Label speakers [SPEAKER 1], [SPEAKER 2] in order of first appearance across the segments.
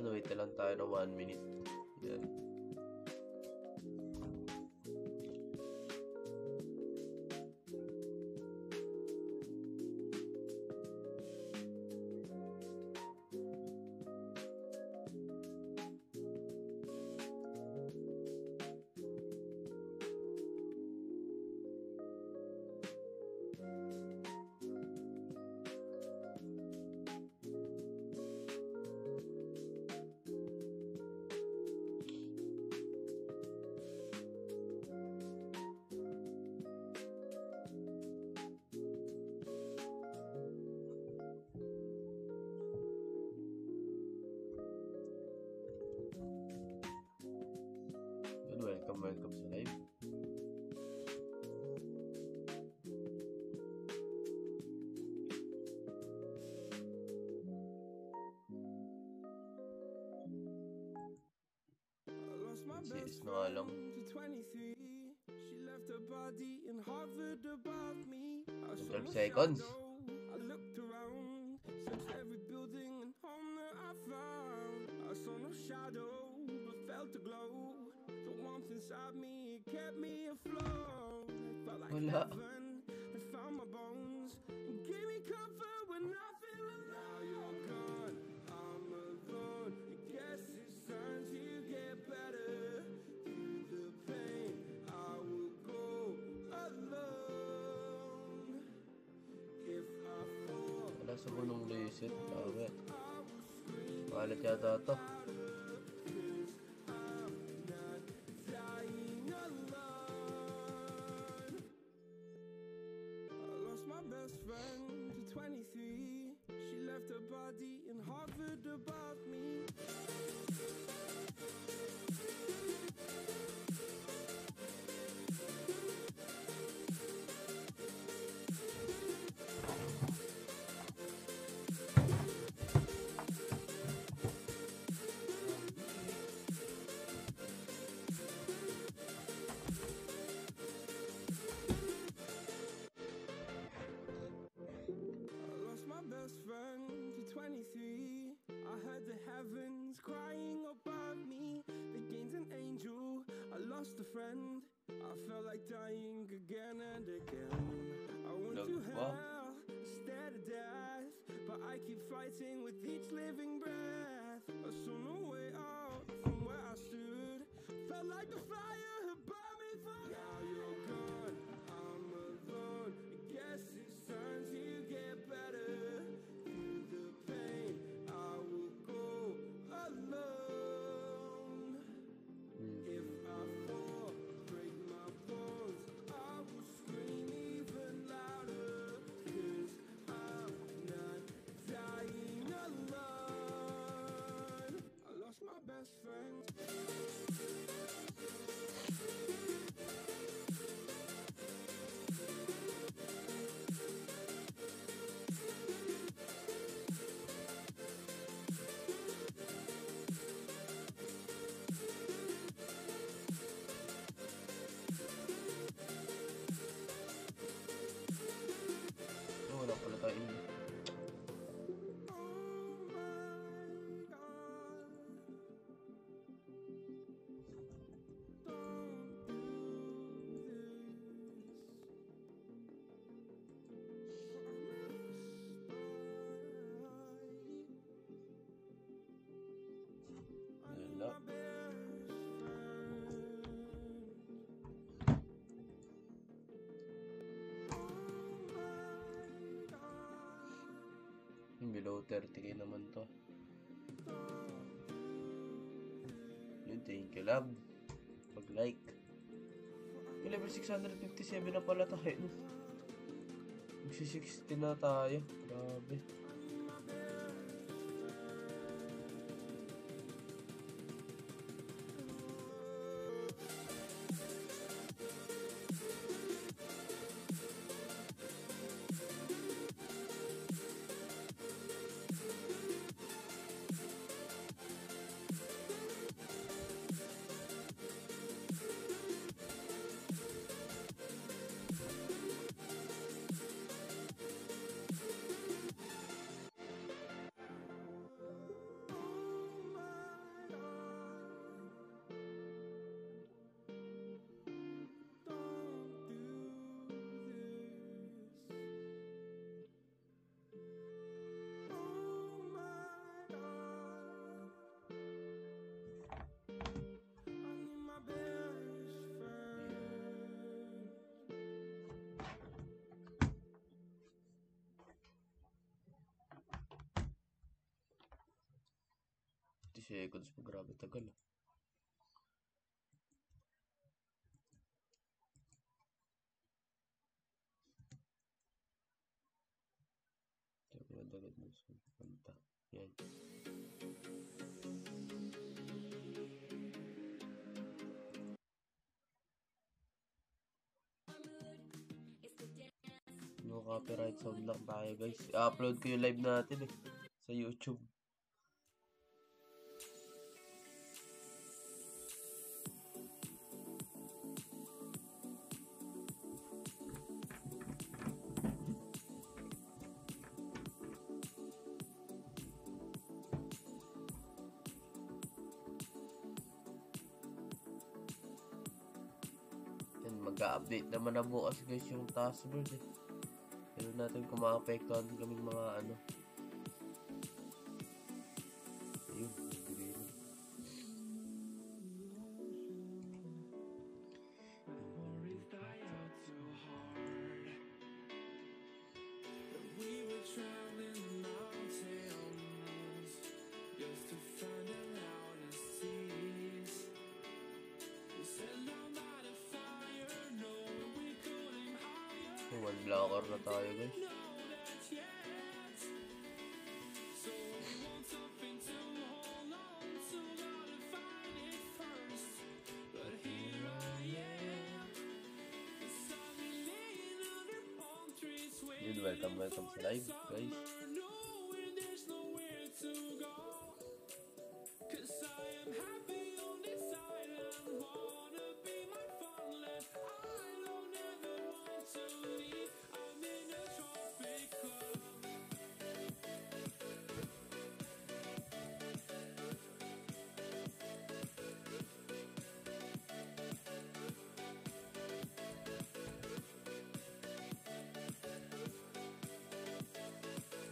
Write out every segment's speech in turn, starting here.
[SPEAKER 1] Wait na lang tayo ng 1 minute. Yan. Welcome sa live. Sis na nga lang. 12 seconds.
[SPEAKER 2] I looked around, searched every building and home that I found. I saw no shadow, but felt a glow. The warmth inside me, it kept me afloat. It felt like heaven had found my bones and gave me comfort when I feel alone. Now you're gone, I'm alone. I guess it's time to get better. Through the pain, I will go alone. If I fall,
[SPEAKER 1] wala sa bunong reset. Bakit? Malat yata ito.
[SPEAKER 2] Best friend to 23, she left her body in Harvard above me. Best friend to 23, I heard the heavens crying above me. They gained an angel, I lost a friend. I felt like dying again and again. I went to hell instead of death, but I keep fighting with each living breath. I saw no way out from where I stood. Felt like the fire had burned me through. Now you're gone, I'm alone. I guess it's time to get better. Best friend.
[SPEAKER 1] Wala pala tayo. Below 30k naman to. Yun, thank you love. Pag like. Yung level 657 na pala tayo. Magsi 60 na tayo. Grabe. seconds pa. Grabe tagal. Agad mo sa kanta. Yan. No copyright sound lang tayo guys. I-upload ko yung live natin sa YouTube. Mag-update naman na bukas guys yung taskbar Pero natin kung maapektuhan kaming mga ano. Ayun, green. One blocker na tayo guys. Welcome sa live guys.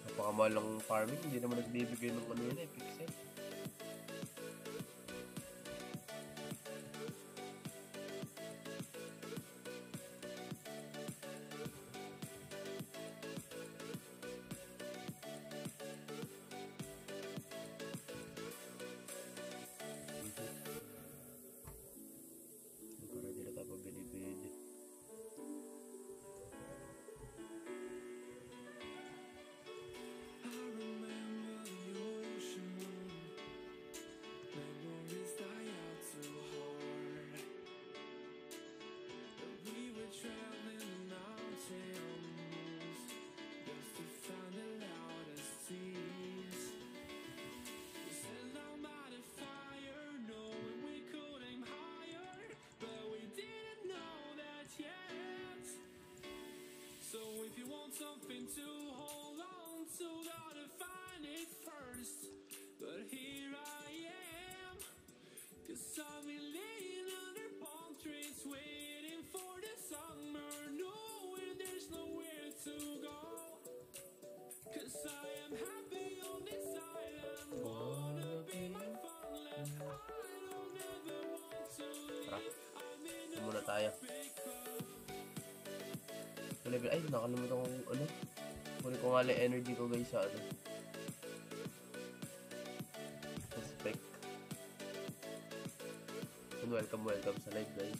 [SPEAKER 1] Napakamahal ng farming, hindi naman nagbibigay ng ano yun pixel. Para hindi na tayo pabili-bili.
[SPEAKER 2] Something to hold on to, gotta find it first. But here I am, 'cause I've been laying under palm trees, waiting for the summer, knowing there's nowhere to go. 'Cause I am happy on this island, wanna be my farmland. I don't ever want to leave. I'm in a
[SPEAKER 1] muna tayo. Level, ay nakalimutan ko ano. Kunin ko nga lang energy ko guys sa ano. Spec. And welcome sa live guys.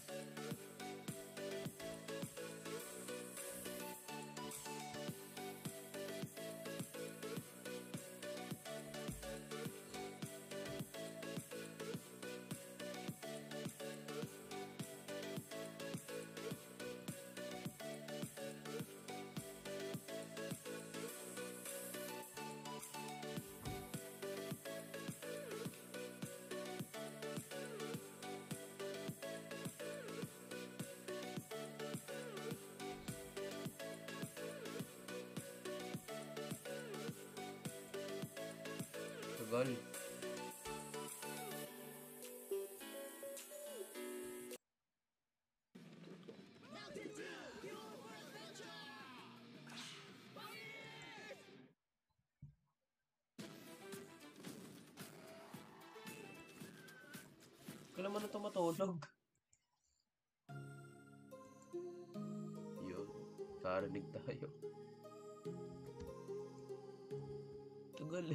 [SPEAKER 1] Tagal. Kailan mo na ito matulog? Yun. Narinig tayo. Tagal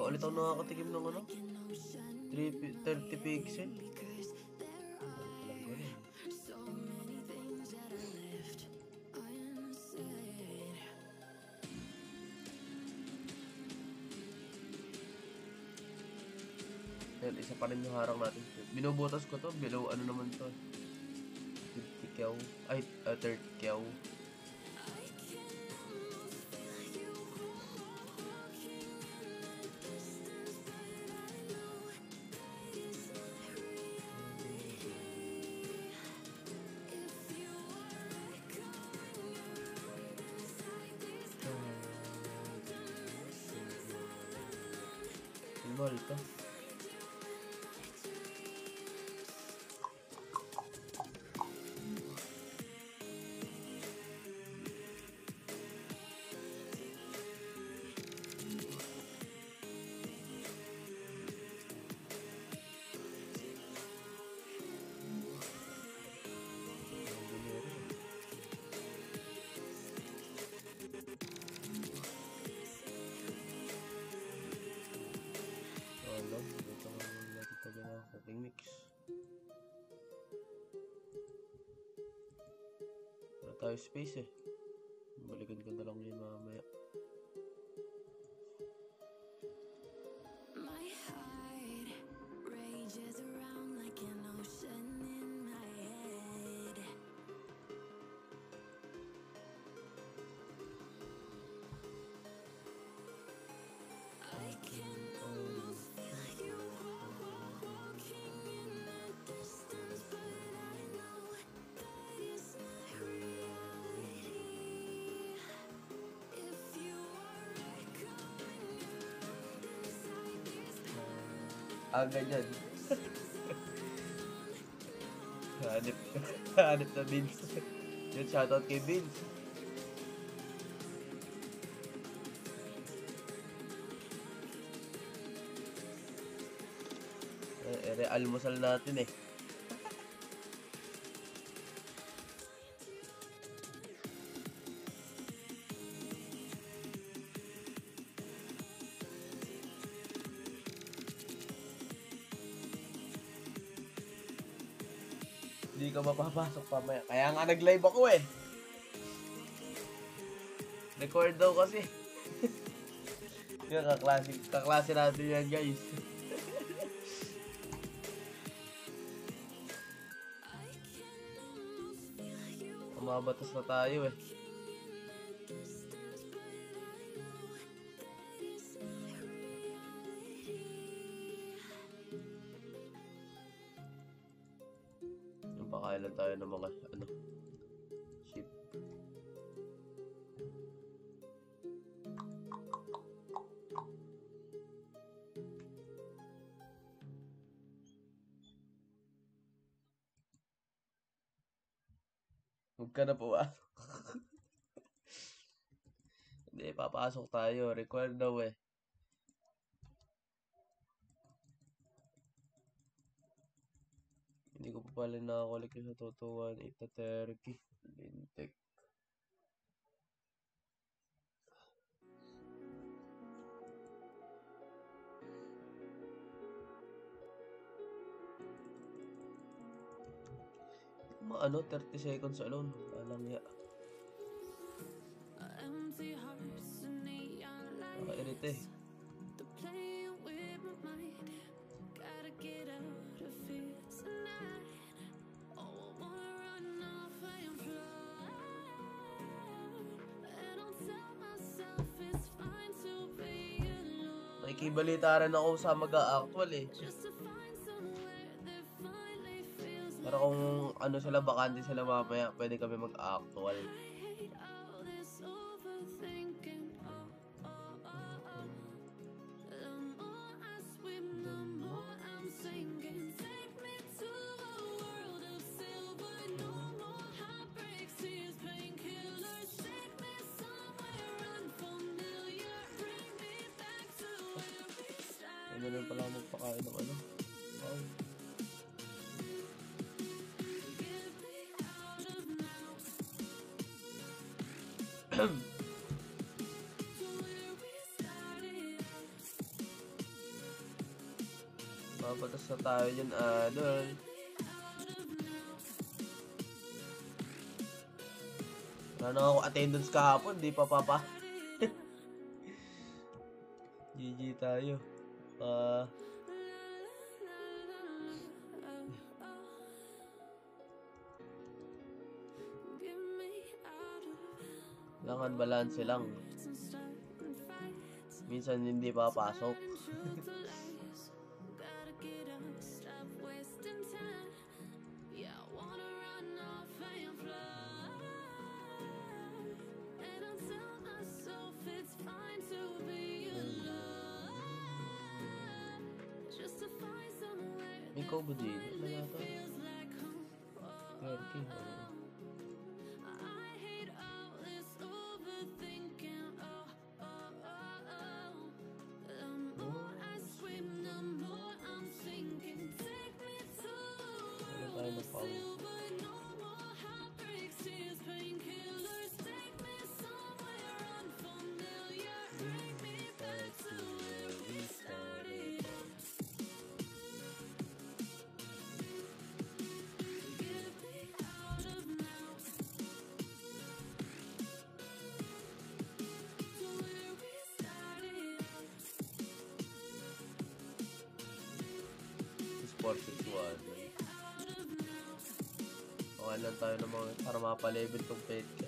[SPEAKER 1] ulit ako nakakatikim ng ano? 30 pixel. Yan, isa pa rin yung harang natin. Binubutas ko to, below ano naman to. 50 kyaw. Ay, 30 kyaw. Mahal to. Cooking mix. Wala tayo space eh. Balikan ko na lang yun mamaya.
[SPEAKER 3] My heart rages around like an ocean in my head. I can almost feel you walking in the distance, but I know that it's not reality. If you are echoing around inside these
[SPEAKER 1] Ganyan. Hanip na Vince. Yun, shoutout kay Vince. Almusal natin eh. Hindi ka mapapasok pamaya. Kaya nga nag-live ako eh. Record daw kasi. Yan, kaklase natin yan guys. Mabatas na tayo eh. Yung pakailan tayo ng mga ano, ship. Huwag ka na po Hindi, papasok tayo. Record daw eh. Hindi ko pa pala nakakulik yung sa tutuwan. Ito turkey. Lintik. Ano, 30 seconds alone. Alang ya. Nakairita eh. Nakikibalita rin ako sa mag-a-actual eh. Pero kung ano sila, bakante sila mamaya, pwede kami mag-actual. Ano lang pala magpakain ng ano. Wow. Patas na tayo dyan, idol. Wala na ako attendance kahapon, di pa papa. GG tayo. Kailangan balance lang. Minsan hindi papasok. Ikaw ba din? Ano yata? Turkey. Okay lang tayo ng mga para mapalevel tong pet ka.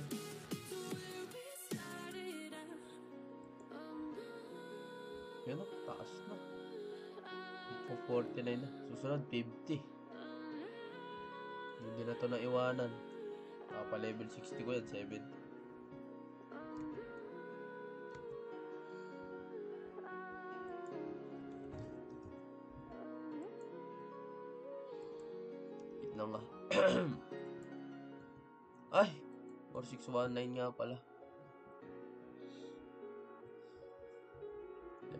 [SPEAKER 1] Yun o, taas na. 49 na. Susunod, 50. Hindi na ito na iwanan. Mapalevel 60 ko yan, 7. Wait lang nga. Ay! 4619 nga pala.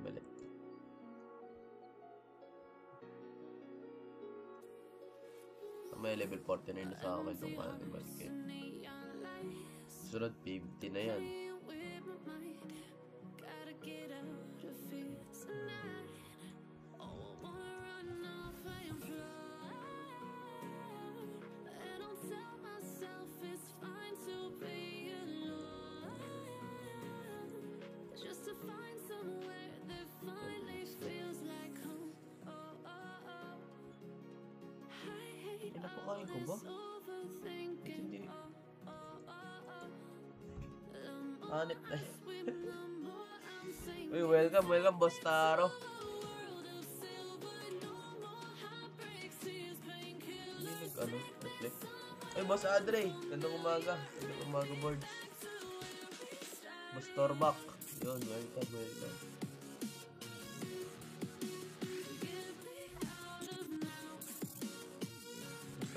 [SPEAKER 1] Mali. May level 49 na sa akin itong animal kit. Sunod 50 na yan. Napakain ko ba? Hindi. Anit na. Uy, welcome, Boss Taro. Ano? Reflect. Ay, Boss Adre. Gandang umaga. Board. Boss Torbak. Yun, welcome.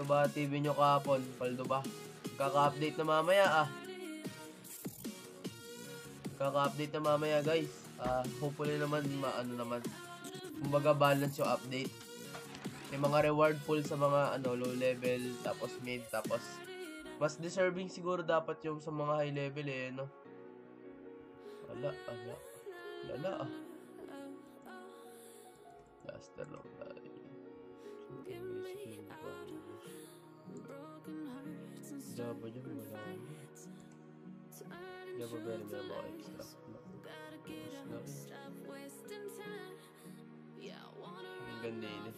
[SPEAKER 1] Gusto ba TV nyo kahapon? Paldo ba? Kaka-update na mamaya Kaka-update na mamaya guys. Hopefully naman kumbaga balance yung update. May mga reward pool sa mga low level, tapos mid, tapos mas deserving siguro dapat yung sa mga high level no. Wala. Laster lang tayo. Java dyan wala. Java very may mga extra. Ang ganda yun.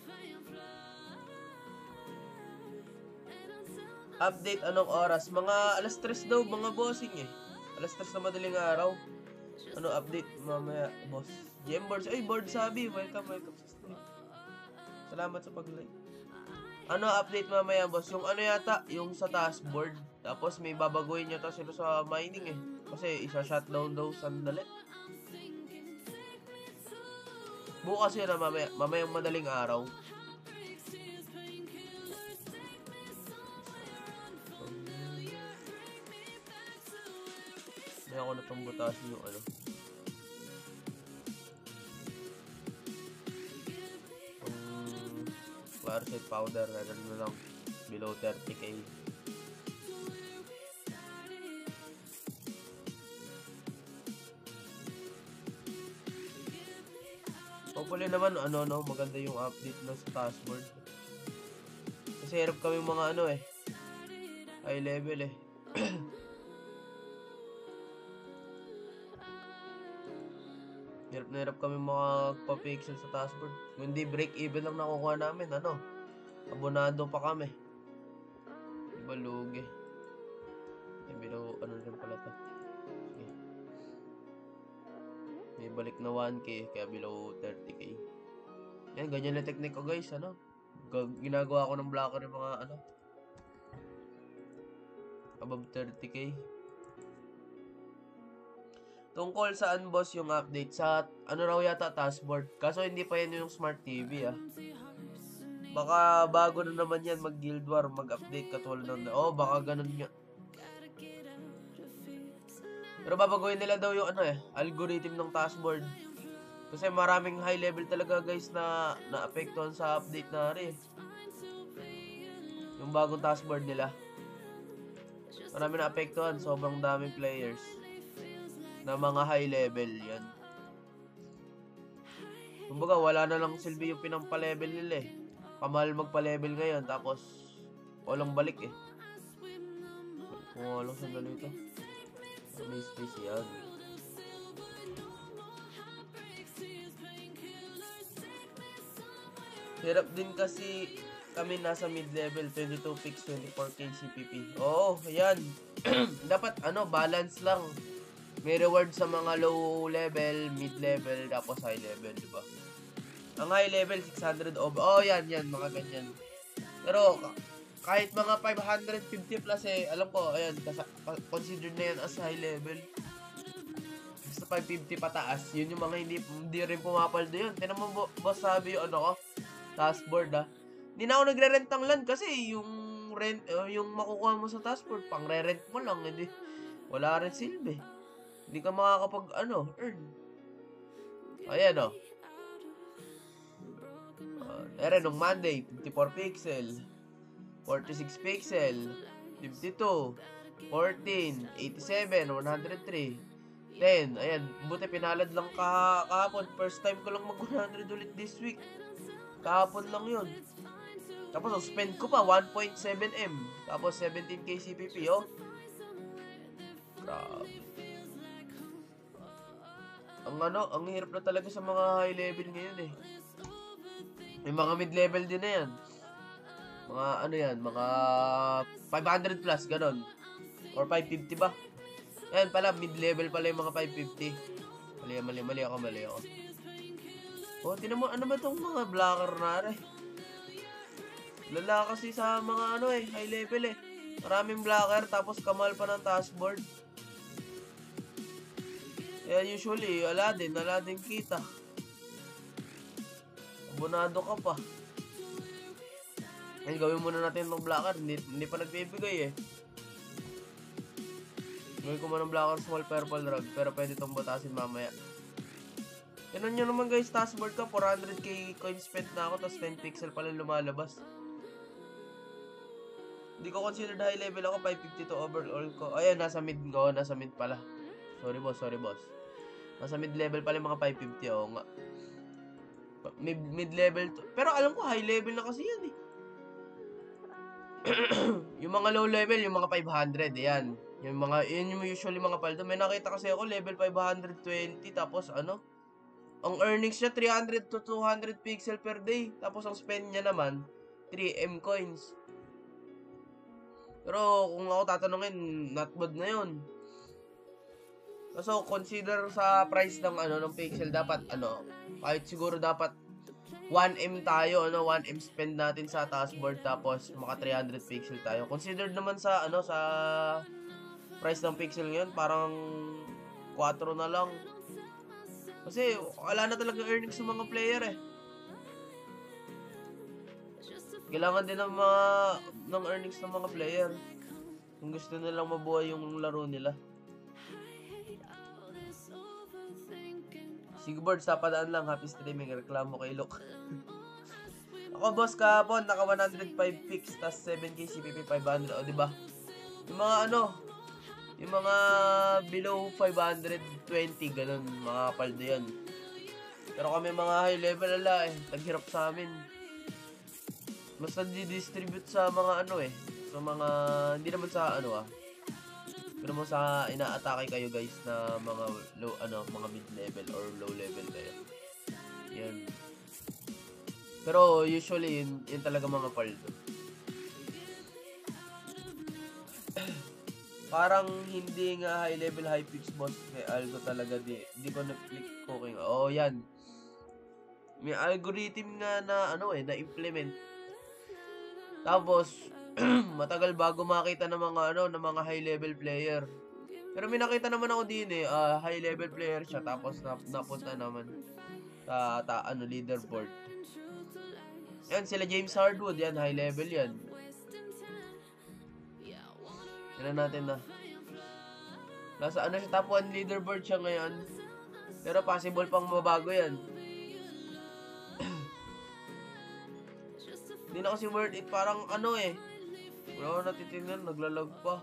[SPEAKER 1] Update anong oras? Mga alas 3 daw mga bossing Alas 3 na madaling araw. Ano update mamaya boss? GM Boards. Ay, Board Sabi. Welcome sa stream. Salamat sa pag-like. Ano update mamaya boss? Yung yata, yung sa task board. Tapos may babaguhin nyo sila sa mining Kasi isa-shutdown daw sandali. Bukas yun mamayang madaling araw. May ako na itong butasin yung Claricite powder na lang below 30k. Hopefully naman, maganda yung update na sa taskboard. Kasi hirap kami mga high level eh. Hirap kami makapapixel sa taskboard. Kung hindi break even lang nakukuha namin, abonado pa kami. Diba lugi? Below, rin pala to. Sige. May balik na 1K, kaya below 30K. Yan, ganyan na technique ko guys, ginagawa ko ng blocker ng mga above 30K. Tungkol saan boss yung update sa raw yata taskboard. Kaso hindi pa yan yung smart TV Baka bago na naman yan mag Guild War, mag-update katulad ng baka ganun nga. Pero babaguhin nila daw yung algorithm ng taskboard. Kasi maraming high level talaga guys na naapektuhan sa update na yung bagong taskboard nila. Marami naapektuhan, sobrang daming players na mga high level yan. Kumbaga wala na lang silbi yung pinampalevel nila Kamahal magpa-level ngayon tapos walang balik Kung walang sandali ito. May space yan. Hirap din kasi kami nasa mid-level, 22 picks, 24k CPP. Oo, ayan. Dapat balance lang. May reward sa mga low level, mid-level, tapos high level, di ba? Ang high level, 600 yan, mga ganyan. Pero, kahit mga 550 plus alam ko, ayan, considered na yan as high level. Basta 550 pataas, yun yung mga hindi rin pumapaldo yun. Tinan mo, boss, sabi yung taskboard Hindi na ako nagre-rent ng land kasi yung rent, yung makukuha mo sa taskboard, pang re-rent mo lang, hindi. Wala rin silbi. Hindi ka makakapag, earn. Ayan, nung Monday, 54 pixel. 46 pixel, 52, 14, 87, 103, 10. Ayan, buti pinalad lang kahapon. First time ko lang mag 100 ulit this week. Kahapon lang yun. Tapos, spend ko pa, 1.7M. Tapos, 17k CPP, Grabe. Ang hirap na talaga sa mga high level ngayon May mga mid-level din na yan. Mga 500 plus, ganon. Or 550 ba? Ayan pala, mid-level pala yung mga 550. Mali ako. Tinan mo, ano ba itong mga blocker na Lala kasi sa mga high level Maraming blocker, tapos kamal pa ng taskboard. Kaya usually, wala din kita. Abonado ka pa. Ay, gawin muna natin ng blocker. Hindi pa nagbibigay Gawin ko muna ng blocker small purple rug. Pero pwede itong batasin mamaya. Tinan nyo naman guys, taskboard ka. 400k coin spent na ako. Tapos 10 pixel pala lumalabas. Hindi ko considered high level ako. 552 overall ko. Ayan, nasa mid ko. Nasa mid pala. Sorry boss. Nasa mid level pala yung mga 550. Nga. Mid level to. Pero alam ko high level na kasi yan yung mga low level, yung mga 500, yan. Yun yung usually mga paldo. May nakita kasi ako, level 520, tapos ang earnings niya, 300 to 200 pixel per day. Tapos ang spend niya naman, 3M coins. Pero kung ako tatanungin, not bad na yun. So, consider sa price ng pixel, dapat, kahit siguro dapat 1M tayo, 1M spend natin sa taskboard tapos maka 300 pixel tayo. Considered naman sa sa price ng pixel ngayon, parang 4 na lang. Kasi wala na talaga earnings sa mga player Kailangan din ng earnings ng mga player kung gusto nilang mabuhay yung laro nila. Sigboard, sa padaan lang, happy streaming, reklamo kay Luke. Ako boss kahapon, naka 105 picks, tas 7k CPP 500, diba? Yung mga yung mga below 520, ganun, mga paldo yan. Pero kami mga high level ala eh. Taghirap sa amin. Mas nadi-distribute sa mga ano eh. Sa mga, hindi naman sa ano pero mo sa inaatake kayo guys na mga low, mga mid level or low level kayo. Yan. Pero usually yun talaga mga paldo. Parang hindi nga high level high pitch boss may algo talaga di ko na-click cooking. Oh, yan. May algorithm nga na na implement. Tapos matagal bago makita ng mga ng mga high level player. Pero may nakita naman ako din high level player siya tapos napunta naman sa leaderboard. Yan sila James Hardwood, yan high level yan. Tignan natin na. Nasa siya top 1 leaderboard siya ngayon. Pero possible pang mabago yan. Hindi na kasi worth it, parang wala ko natitingnan, naglalag pa.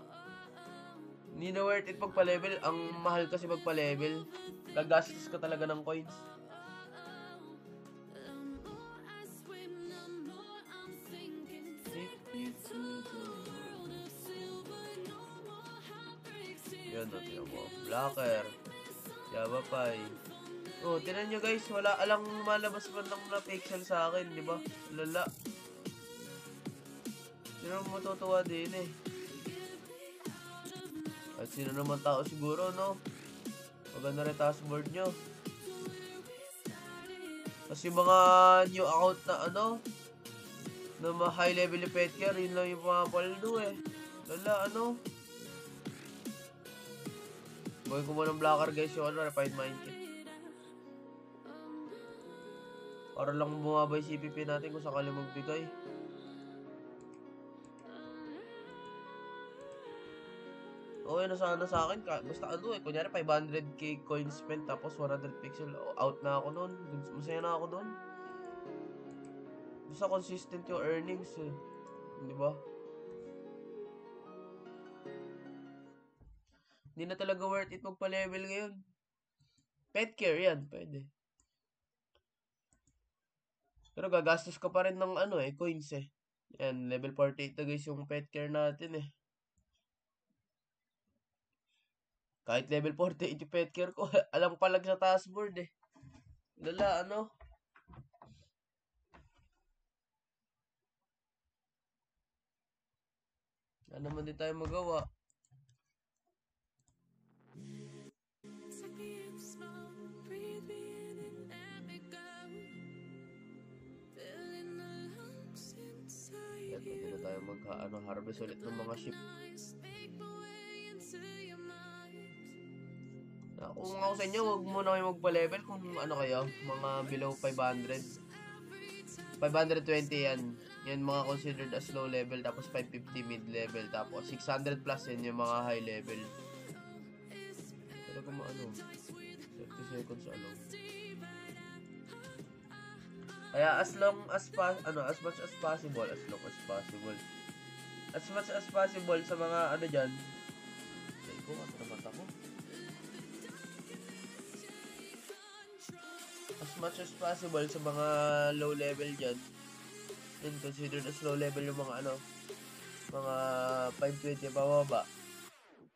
[SPEAKER 1] Hindi na worth it pagpa-level. Ang mahal kasi pagpa-level. Gagastos ka talaga ng coins. Yan, tinan mo. Blocker. Java Pi. Oh, tinan nyo guys, wala alang malabas man lang na pixel sa akin, di ba? Lala. Sino matutuwa din eh. At sino naman tao siguro, no? Maganda rin taskboard nyo. Kasi mga new account na na mga high level pet care, yun lang yung mga paldo eh. Lala, Gawin ko muna ng blocker guys yung refined mind kit. Para lang bumaba yung CPP natin kung sakali magbigay. Okay na sana sa akin. Basta kunyari 500k coin spent tapos 100 pixel. Out na ako nun. Masaya na ako nun. Basta consistent yung earnings eh. Di ba? Hindi na talaga worth it magpa-level ngayon. Pet care yan, pwede. Pero gagastos ka pa rin ng coins eh. Yan, level 48 na guys yung pet care natin eh. Kahit level 48 yung pet care ko, alam pa lang sa taskboard eh. Lala, Ano naman din tayo magawa. Pwede na tayo harvest ulit ng mga ship. Kung ako sa inyo, huwag muna kayo magpa-level kung kayo, mga below 500. 520 yan. Yan mga considered as low level, tapos 550 mid level, tapos 600 plus yan yung mga high level. Pero kung 30 seconds Kaya as much as possible sa mga dyan. Ko matamat ako. As much as possible sa mga low level dyan. Then considered as low level yung mga mga 520 pababa.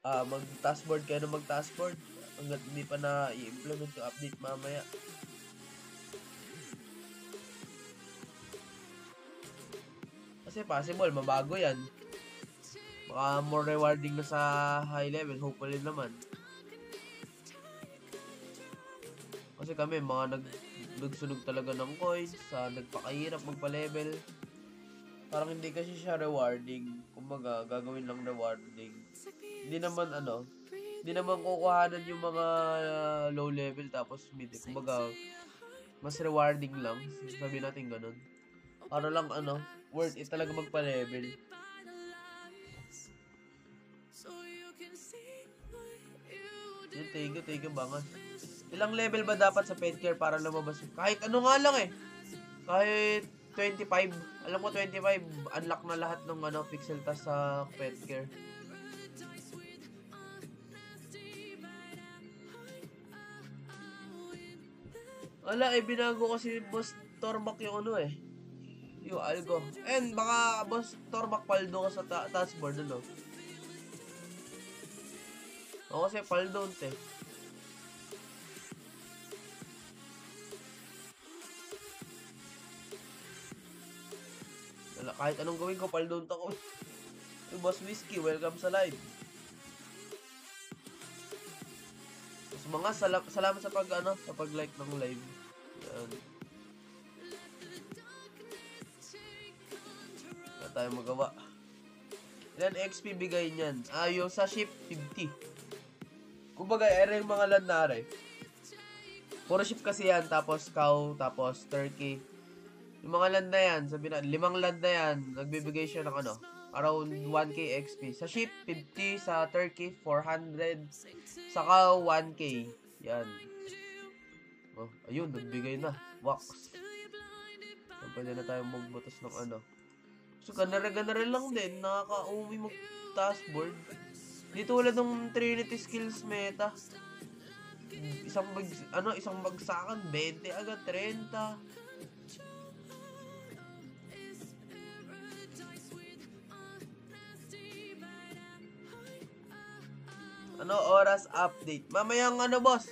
[SPEAKER 1] Mag-taskboard kayo na mag-taskboard hanggat hindi pa na i-implement yung update mamaya. Kasi possible, mabago yan. Baka more rewarding na sa high level, hopefully naman. Kasi kami, mga nagsunog talaga ng coins, nagpakahirap magpa-level. Parang hindi kasi siya rewarding. Kumbaga, gagawin lang rewarding. Hindi naman kukuhanan yung mga low level tapos mid. Kumbaga, mas rewarding lang. Sabi natin ganun. Para lang worth it talaga magpa-level. Yun, thank you bangan. Ilang level ba dapat sa pet care para lumabas? Kahit nga lang eh. Kahit 25. Alam ko 25, unlock na lahat ng pixel task sa pet care. Wala eh, binago kasi Boss Torbak yung ano eh. Yung algo. And baka Boss Torbak paldo ka sa taskboard ano. O kasi paldo eh. Wala, kahit anong gawin ko, paldo ako. Yung Boss Whiskey, welcome sa live. So, mga salamat sa pag-like ng live. Yan. Wala tayong magawa. Ilan XP bigay niyan? Yung sa ship, 50. Kumbaga, yung mga land na are. Puro ship kasi yan, tapos cow, tapos turkey. Yung mga land na yan, sabi na, 5 land na yan, nagbibigay siya ng around 1k XP. Sa ship, 50. Sa turkey, 400. Sa cow, 1k. Yan. Oh, ayun, nagbigay na. Wax. So, pwede na tayong magbutas ng So, ganare-ganare lang din. Nakaka-uwi mag-taskboard. Dito wala ng Trinity Skills meta. Isang bagsakan, 20 agad, 30. Oras update? Mamayang boss?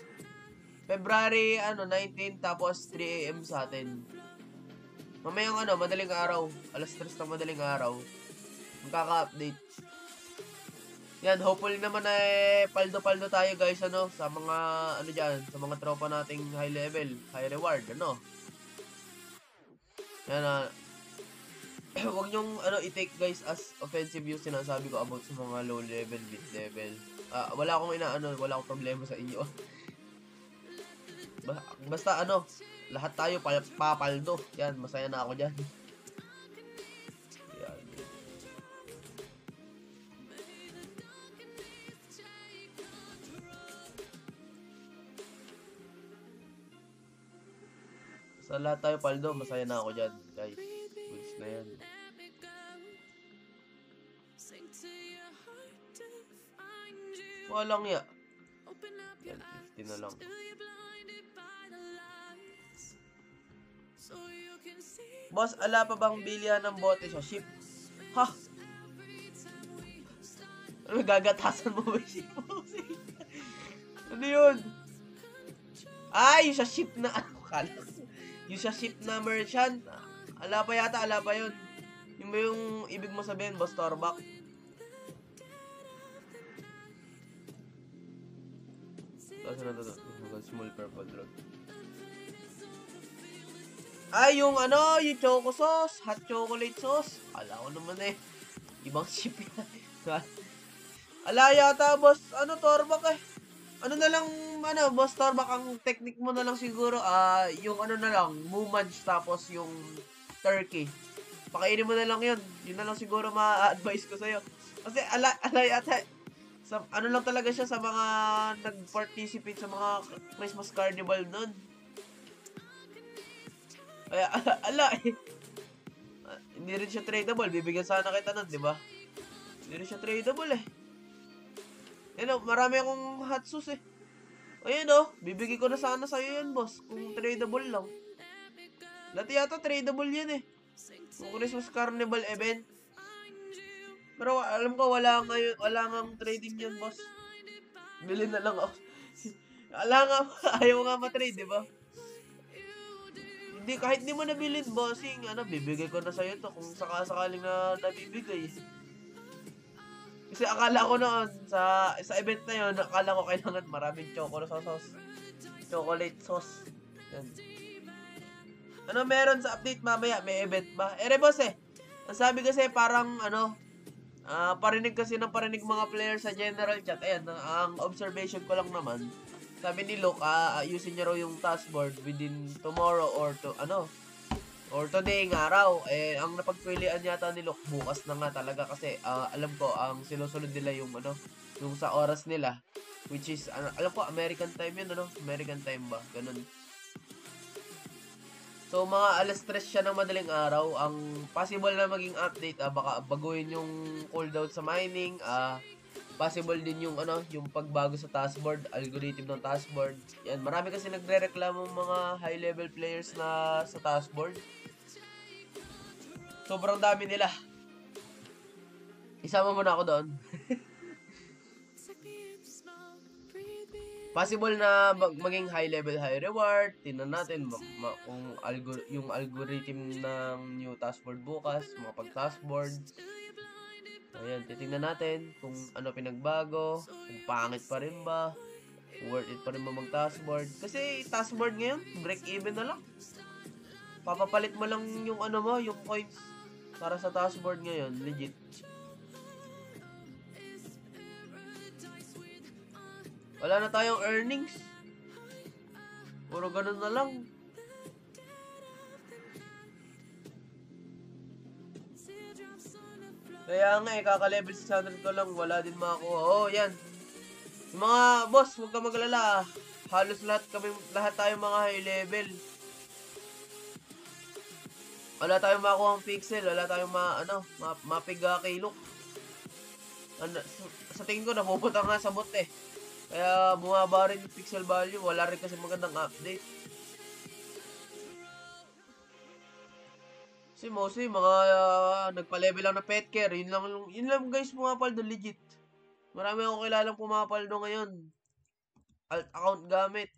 [SPEAKER 1] February 19 tapos 3 AM sa atin. Mamayang madaling araw. Alas 3 na madaling araw. Magkaka-update. Yan, hopefully naman paldo-paldo tayo guys sa mga diyan, sa mga tropa nating high level, high reward, Yan wag nyong i-take guys as offensive yung sinasabi ko about sa mga low level, mid level. Wala akong problema sa inyo. Basta lahat tayo papaldo. Yan, masaya na ako diyan. Yan. Sa lahat tayo paldo, masaya na ako diyan, guys. Goods na yan. Walang ya. Yan, 50 na lang. Boss, ala pa bang bilihan ng bote sa ship? Ha? Gagatasan mo ba yung ship mo? Ano yun? Yung sa ship na yung sa ship na merchant. Ala pa yata, ala pa yun. Yung ba yung ibig mo sabihin, Boss Torbak? Kasi na to. Small purple drug. Yung yung choco sauce, hot chocolate sauce. Ala ko naman ibang ship yan. Ala yata, Boss, Torbak na lang, Boss Torbak, ang technique mo na lang siguro, yung na lang, mumanch, tapos yung turkey. Pakainin mo na lang yun. Yun na lang siguro ma-advise ko sa'yo. Kasi ala yata, lang talaga siya sa mga nag-participate sa mga Christmas Carnival nun. Kaya, hindi rin siya tradable. Bibigyan sana kita nun, di ba? Hindi rin siya tradable marami akong hot sauce Ayun bibigay ko na sana sa'yo yan, boss. Kung tradable lang. Dati yata tradable yan Kung Christmas Carnival event. Pero alam ko, wala nga trading yan, boss. Bilhin na lang ako. Ayaw nga ma-trade, di ba? Hindi, kahit di mo nabilin, bossing, bibigay ko na sa'yo to kung sakasakaling na nabibigay. Kasi akala ko noon, sa event na yun, akala ko kailangan maraming chocolate sauce. Yan. Meron sa update mamaya? May event ba? Boss ang sabi kasi parang, parinig mga players sa general chat. Ayan, ang observation ko lang naman, sabi ni Luke, ayusin niya raw yung taskboard within tomorrow or today ng araw. Ang napagpilian yata ni Luke, bukas na nga talaga kasi alam ko, ang sinusunod nila yung yung sa oras nila, which is, alam ko, American time yun, American time ba? Ganun. So, mga alas 3 siya ng madaling araw. Ang possible na maging update, baka baguhin yung cooldown sa mining, possible din yung ano, yung pagbago sa taskboard, algorithm ng taskboard. Yan, marami kasi nagrereklamo mga high level players na sa taskboard. Sobrang dami nila. Isama mo na ako doon. Possible na maging high level, high reward. Tingnan natin kung yung algorithm ng new taskboard bukas, mga pag-taskboard. Ayan, titingnan natin kung ano pinagbago, kung pangit pa rin ba, worth it pa rin ba mag-taskboard. Kasi taskboard ngayon, break even na lang. Papapalit mo lang yung ano mo, yung coins para sa taskboard ngayon, legit. Wala na tayong earnings. Puro ganun na lang. Kaya nga kaka-level 600 ko lang, wala din makuha. Oh, yan. Yung mga boss, huwag ka maglala. Halos lahat tayo mga high level. Wala tayong makuha ang pixel, wala tayong mapiga kilok. Sa tingin ko, napupunta nga sa bot eh. Kaya bumaba rin yung pixel value. Wala rin kasi magandang update. Kasi mostly mga nagpa-level lang na pet care. Yun lang guys pumapaldo legit. Marami akong kilalang pumapaldo ngayon. Alt account gamit.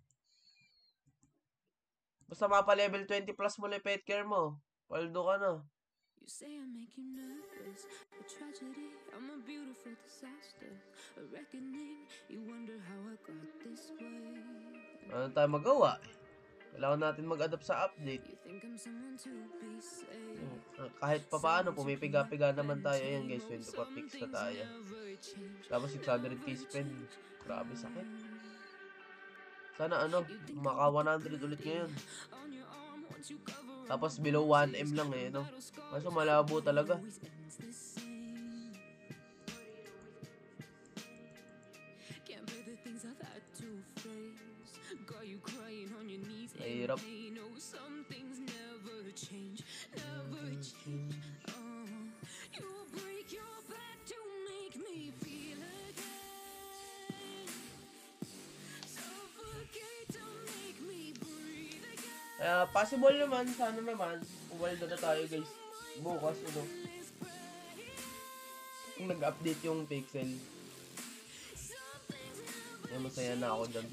[SPEAKER 1] Basta mapa-level 20 plus mo lang pet care mo. Paldo ka na.
[SPEAKER 3] You say I make you nervous, a tragedy, I'm a beautiful disaster, a reckoning, you wonder how I got this way.
[SPEAKER 1] Ano tayo magawa? Kailangan natin mag-adapt sa update.
[SPEAKER 3] You think I'm someone to be saved.
[SPEAKER 1] Kahit pa paano, pumipiga-piga naman tayo. Ayan guys, 24 picks na tayo. Tapos 600k spend. Grabe sakit. Sana maka 100 ulit ngayon. Tapos below 1M lang eh, no? Kaso malabo talaga. Mahirap. Possible naman, sana naman, umaldo na tayo guys, bukas, kung nag-update yung pixel. Kaya masaya na ako dun.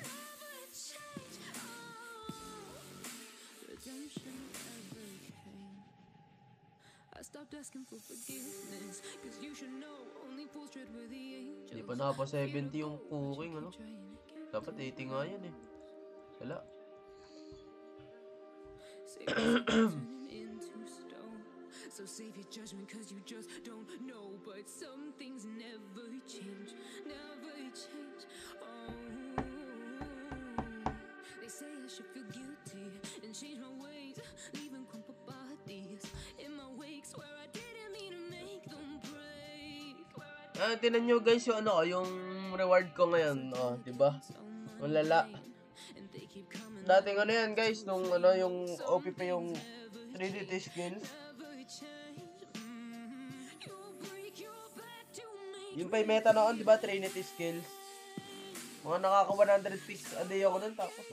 [SPEAKER 1] Hindi pa nakapa 70 yung cooking, dapat 80 nga yun eh. Wala. So save your judgment cause you just don't know, but some things never change, never change. Oh, they say I should feel guilty and change my ways, leaving crumpled bodies in my wake, swear I didn't mean to make them break. Tinan nyo guys yung yung reward ko ngayon, diba? Malala. Dating yan guys, nung yung OP pa yung 3D skills. Yung pa yung meta noon, diba? Trinity skills. Mga nakaka 100 pixels a day ako nun. Tapos,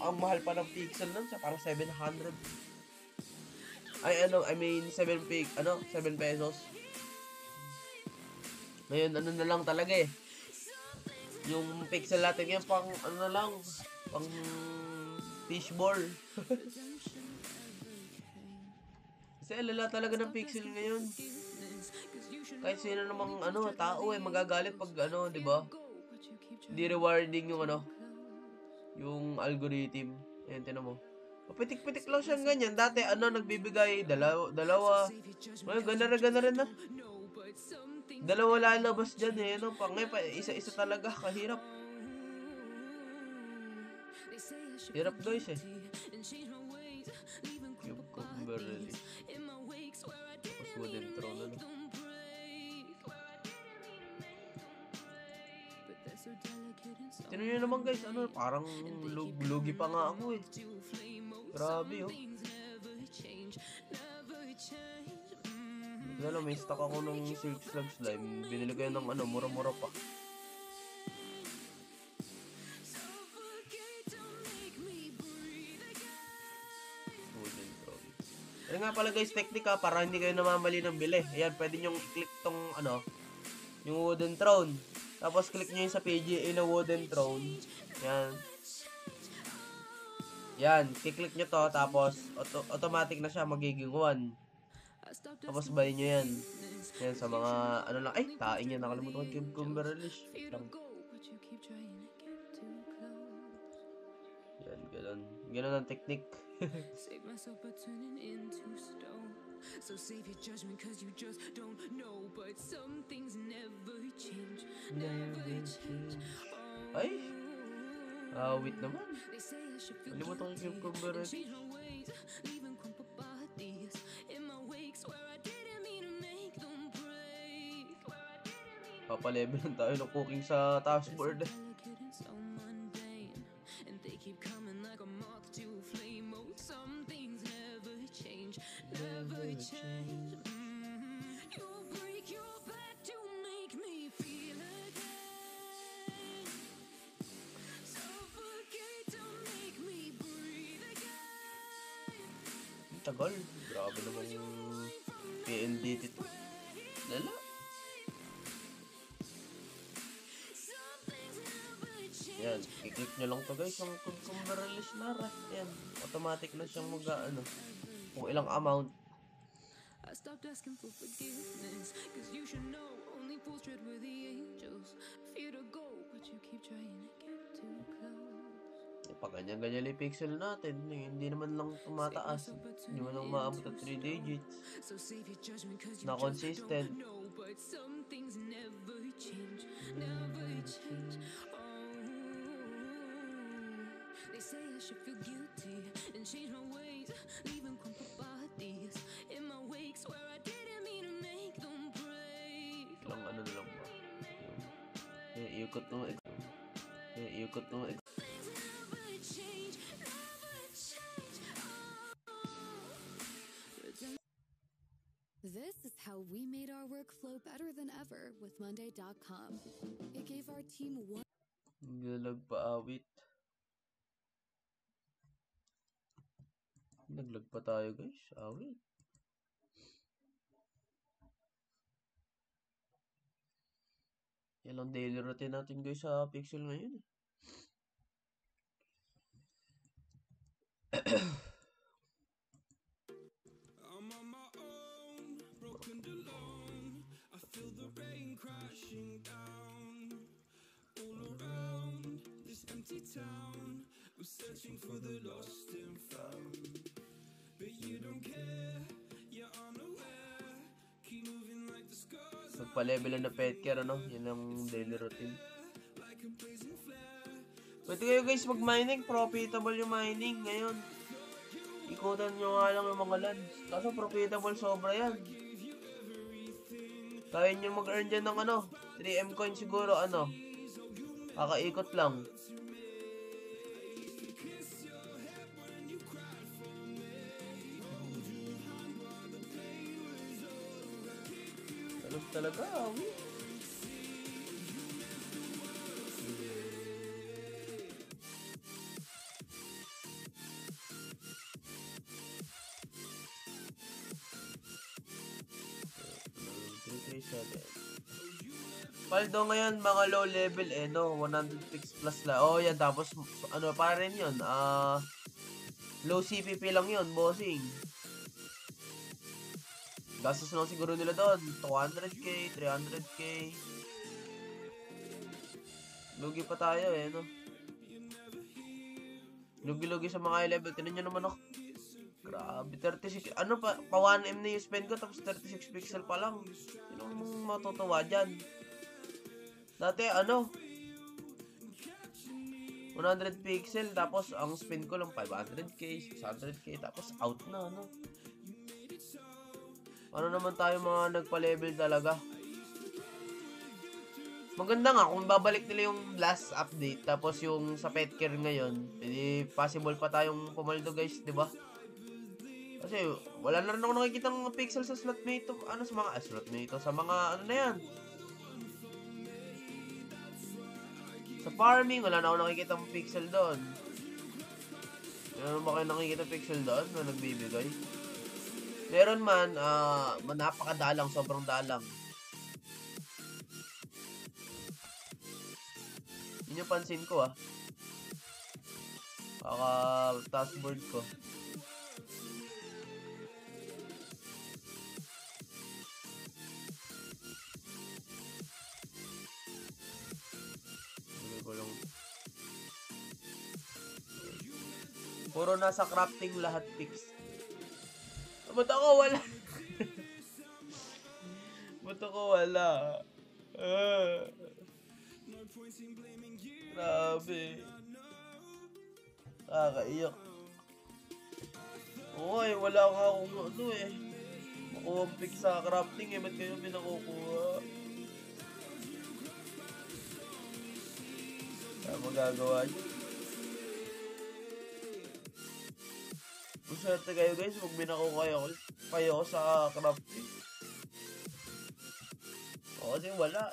[SPEAKER 1] ang mahal pa ng pixel nun. Parang 700. I mean, 7 pesos. Ngayon, na lang talaga eh. Yung pixel natin yan, pang pang fishball. Kasi alala talaga ng pixel ngayon. Kahit sino namang tao magagalit pag di ba? Hindi rewarding yung yung algorithm. Ayan, tinan mo. Pitik-pitik lang siyang ganyan. Dati nagbibigay dalawa. Ngayon gana rin na. Dalawa lalabas dyan eh. Isa-isa talaga. Kahirap. Hirap guys eh. Cube Cumberly. Tapos wooden throne Tinan nyo naman guys, parang lugi pa nga ako eh. Grabe Lalo, may stock ako ng Silk Slug Slime. Binili ko yun ng ano, mura-mura pa. Wooden Throne. Ano nga pala guys, technique ha, para hindi kayo namamali ng bili. Ayan, pwede nyo i-click tong ano, yung Wooden Throne. Tapos click nyo yung sa PGA na Wooden Throne. Yan. Yan, kiklik nyo to, tapos automatic na siya, magiging 1. Tapos buy nyo yan. Yan, sa mga, ano lang, ay, taing yan, nakalimutan ko yung Cucumber Relish. Yan, ganun. Ganun ang technique.
[SPEAKER 3] Save myself by turning into stone. So save your judgment cause you just don't know. But some things never change. Never change.
[SPEAKER 1] Ay! Wait naman. Nalimutan ko yung Cucumber Relish.
[SPEAKER 3] Leaving crumpled bodies in my wake where I didn't mean to make them break.
[SPEAKER 1] Papalevel lang tayo ng cooking sa taskboard.
[SPEAKER 3] So mundane, and they keep coming like a moth to a flame. Oh, some things never change, never change. You break your back to make me feel again. Suffocate to make me breathe again.
[SPEAKER 1] Ang tagal. Grabe naman yung PND dito. Lala. Yan, i-click nyo lang to guys, yung Cucumber Relish na rin. Yan, automatic na siyang ano, kung ilang amount.
[SPEAKER 3] I stopped asking for forgiveness, cause you should know only fools tread with the angels. Fear to go, but you keep trying to get too close.
[SPEAKER 1] Pag ganyan-ganyan yung pixel natin, hindi naman lang tumataas. Hindi mo lang maabot at 3 digits. Na consistent.
[SPEAKER 3] But some things never change, never change. They say I should feel guilty and change my ways, leaving crumpled bodies in my wakes where I didn't mean to make them break.
[SPEAKER 1] Ilang ano na lang ba? Iikot mo. Iikot mo.
[SPEAKER 4] This is how we made our workflow better than ever with Monday.com. It gave our team one.
[SPEAKER 1] Naglag pa awit. Naglag pa tayo guys. Awit. Yan ang daily routine natin guys sa Pixel ngayon.
[SPEAKER 2] I'm on my own, broken alone. I feel the rain crashing down all around this empty town. I'm searching for the lost and found, but you don't care. You're unaware. Keep moving like the scars.
[SPEAKER 1] Magpa-level na pet care, ano? Yan ang daily routine.
[SPEAKER 2] Like a blazing flare.
[SPEAKER 1] Pwede kayo guys mag-mining. Profitable yung mining ngayon. Ikutan nyo nga lang yung mga lands. Kaso profitable sobra yan. Kaya nyo mag-earn dyan ng ano, 3M coin siguro, ano. Kakaikot lang. Talos talaga, Paldo ngayon mga low level no, 106 plus la. Oh, yan tapos ano pa rin 'yon. Low CPP lang 'yon, bossing. Gastos lang siguro nila doon, 200k, 300k. Lugi pa tayo no. Lugi-lugi sa mga high level. Tingnan niyo naman ako. Grabe, 36. Ano pa 1M na yung spend ko tapos 36 pixel pa lang. Sinong matutuwa dyan? Dati 100 pixel tapos ang spend ko lang 500k, 600k tapos out na Ano naman tayo mga nagpa-level talaga. Maganda nga kung babalik nila yung last update tapos yung sa pet care ngayon, possible pa tayong pumaldo guys, 'di ba? Kasi wala na rin ako nakikita ng pixel sa Slotmate. Ano sa mga Slotmate, sa mga ano na yan. Sa farming, wala na ako nakikita ng pixel doon. Meron ba kayo nakikita pixel doon na nagbibigay? Meron man, napakadalang, sobrang dalang. Yun yung pansin ko taskboard ko. Puro nasa crafting lahat fix. Ba't ako wala? Ba't ako wala? Grabe. Kakaiyak. Okay, wala nga akong makuha ang fix sa crafting ba't kayo pinakukuha? Ano magagawa nyo? Maswerte kayo guys, huwag binakuha kayo sa crafting. O kasi wala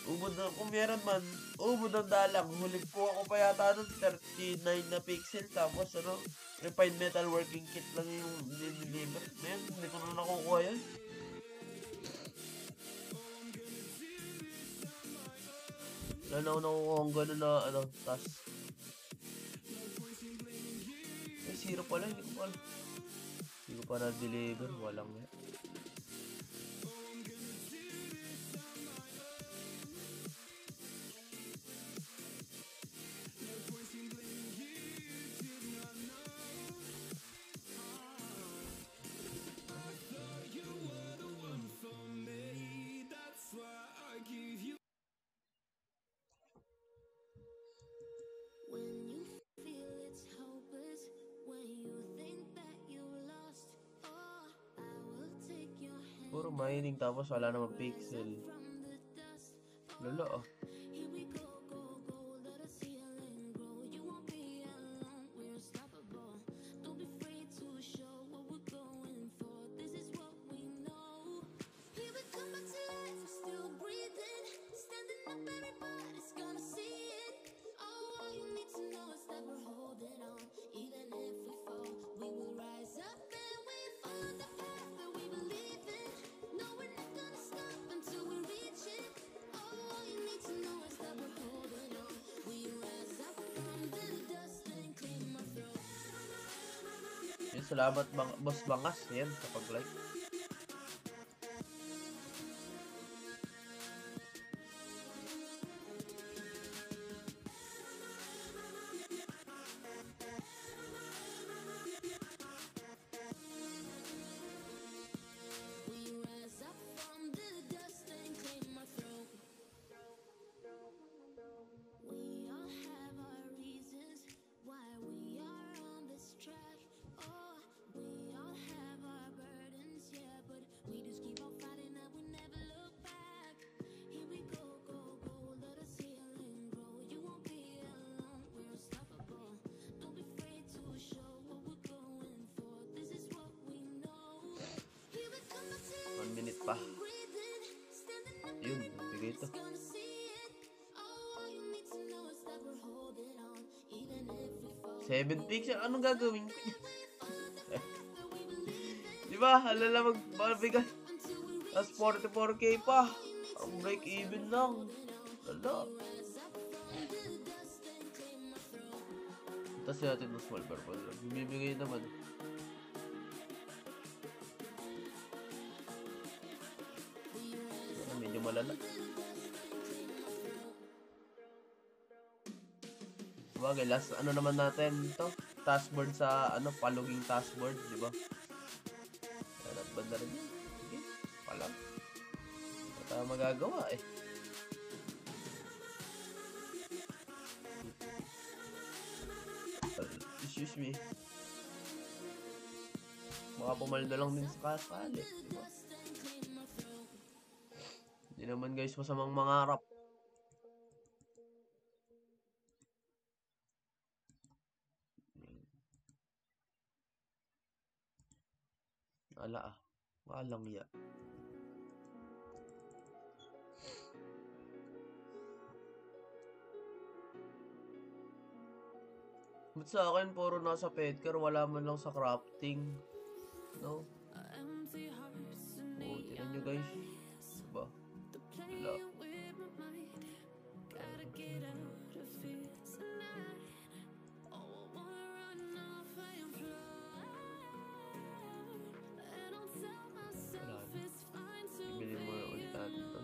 [SPEAKER 1] Ubod na, kung meron man, ubod ng dalang. Huling ko ako pa yata ng 39 na pixel. Tapos refined metal working kit lang yung deliver. Ngayon, hindi ko na nakukuha yan. Wala na ako nakukuha ang gano'n na task. Ay, 0 pala, hindi ko pa na-deliver. Walang yan. Puro mining tapos wala namang pixel. Lolo Salamat Boss Bangas yan sa pag-like. Pa. Yun, bigay ito. 7 pixel, anong gagawin ko? Diba, halala magbibigay. Tapos 44k pa. Ang break even lang. Hala. Tapos natin ng small purple. Bibigay naman. Medyo malala. Bagay, last naman natin to, taskboard sa paluging taskboard, di ba? At banda rin. Sige, palang. Wala tayong magagawa Excuse me. Baka pumaldo lang din sa kasali, di ba? Hindi naman guys masamang mangarap. Ala ah. Walang ya. Ba't sa akin puro nasa petker, wala man lang sa crafting? No? Oh, tignan nyo guys. Diba? Wala. Ibili mo yung ulit natin to.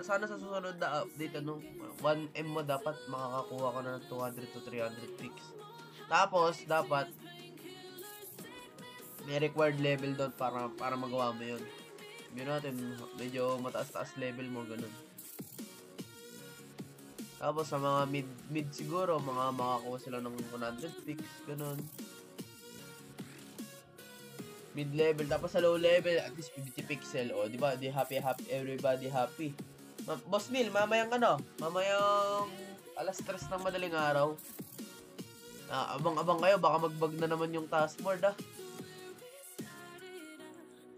[SPEAKER 1] Sana sa susunod na update, 1M mo dapat makakakuha ka na ng 200 to 300 picks. Tapos, dapat may required level doon para magawa mo yun. Yun natin, medyo mataas-taas level mo, ganun. Tapos, sa mga mid siguro, makakuha sila ng 100 picks, ganun. Mid-level, tapos sa low level, at least 50 pixel, o, di ba? Di happy, everybody happy. Boss Neil, mamayang alas 3 ng madaling araw. Abang-abang kayo, baka magbag na naman yung taskboard, ah.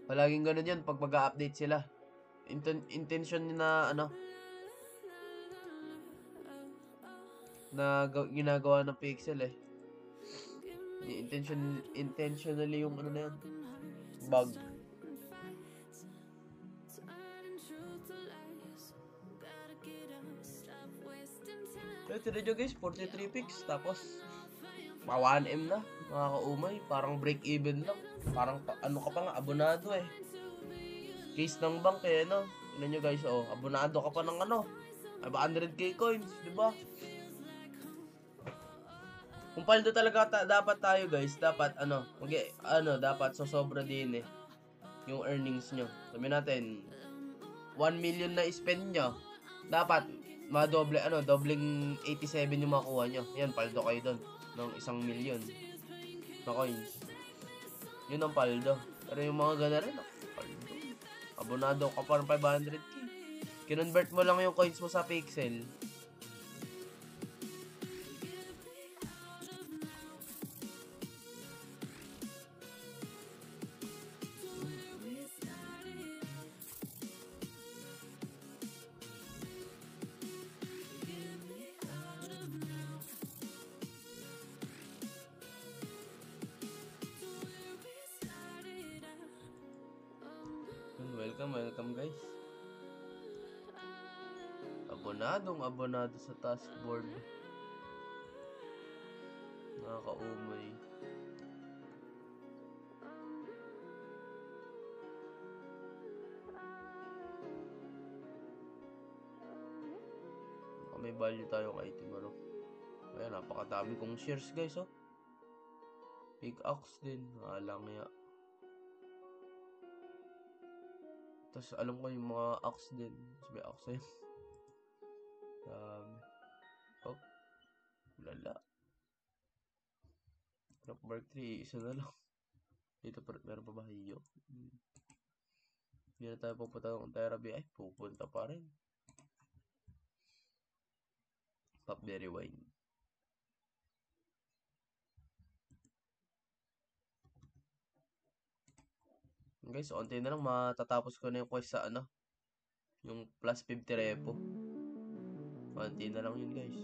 [SPEAKER 1] Palaging ganun yan, pag mag-update sila. Intention na, na ginagawa ng pixel, eh. Intentionally yung na yan. Bug. Pero tira nyo guys, 43 picks. Tapos, 1M na. Makakaumay. Parang break even lang. Parang ano ka pa nga, abonado eh. Case ng bank eh, no? Tignan nyo guys, abonado ka pa ng 100k coins, di ba? Kung paldo talaga dapat tayo guys, dapat dapat sosobra din eh yung earnings nyo. Sabi natin 1 million na spend nyo, dapat madoble dobling 87 yung makuha nyo. Yan, paldo kayo doon ng 1 million na coins. Yun ang paldo. Pero yung mga gana rin, paldo. Abonado ka pa ng 500k. Kinonvert mo lang yung coins mo sa pixel. Welcome guys. Abonado sa taskboard. Nakakaumay. May value tayong item, Ayan, napakadami kong shares guys, Pickaxe din, alang ya. Tapos alam ko yung mga axe din. May axe yun. Lala. Rock Mark 3, isa na lang. Dito meron pa ba hiyo? Hindi na tayo pupunta ng therapy. Ay, pupunta pa rin. Popberry wine. Guys, onti na lang matatapos ko na yung quest sa yung plus 50 repo. Onti na lang yun guys.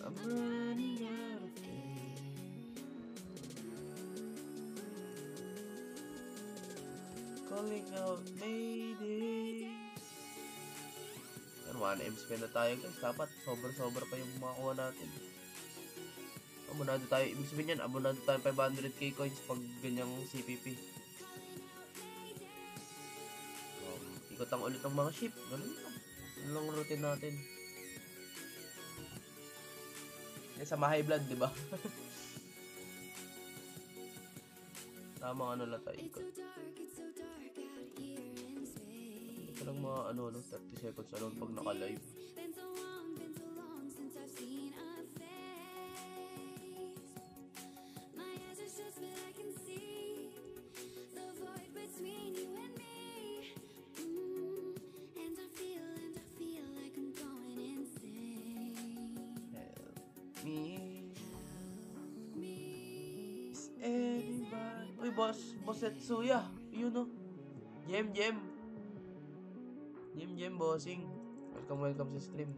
[SPEAKER 1] I'm running out of faith. Calling out Mayday. Yan, 1M spend na tayo guys. Dapat sobra-sobra pa yung makuha natin. Abonado tayo. Ibig sabihin yan, abonado tayo 500k coins pag ganyang CPP. Ikot ulit ng mga ship. Ganun lang. Ganun lang routine natin. Sa high blood, di ba? Tamang ano lang tayo ikot. Ito lang mga 30 seconds alone pag naka-live. Boss Setsuya, yun o. Jem, bossing. Welcome sa stream.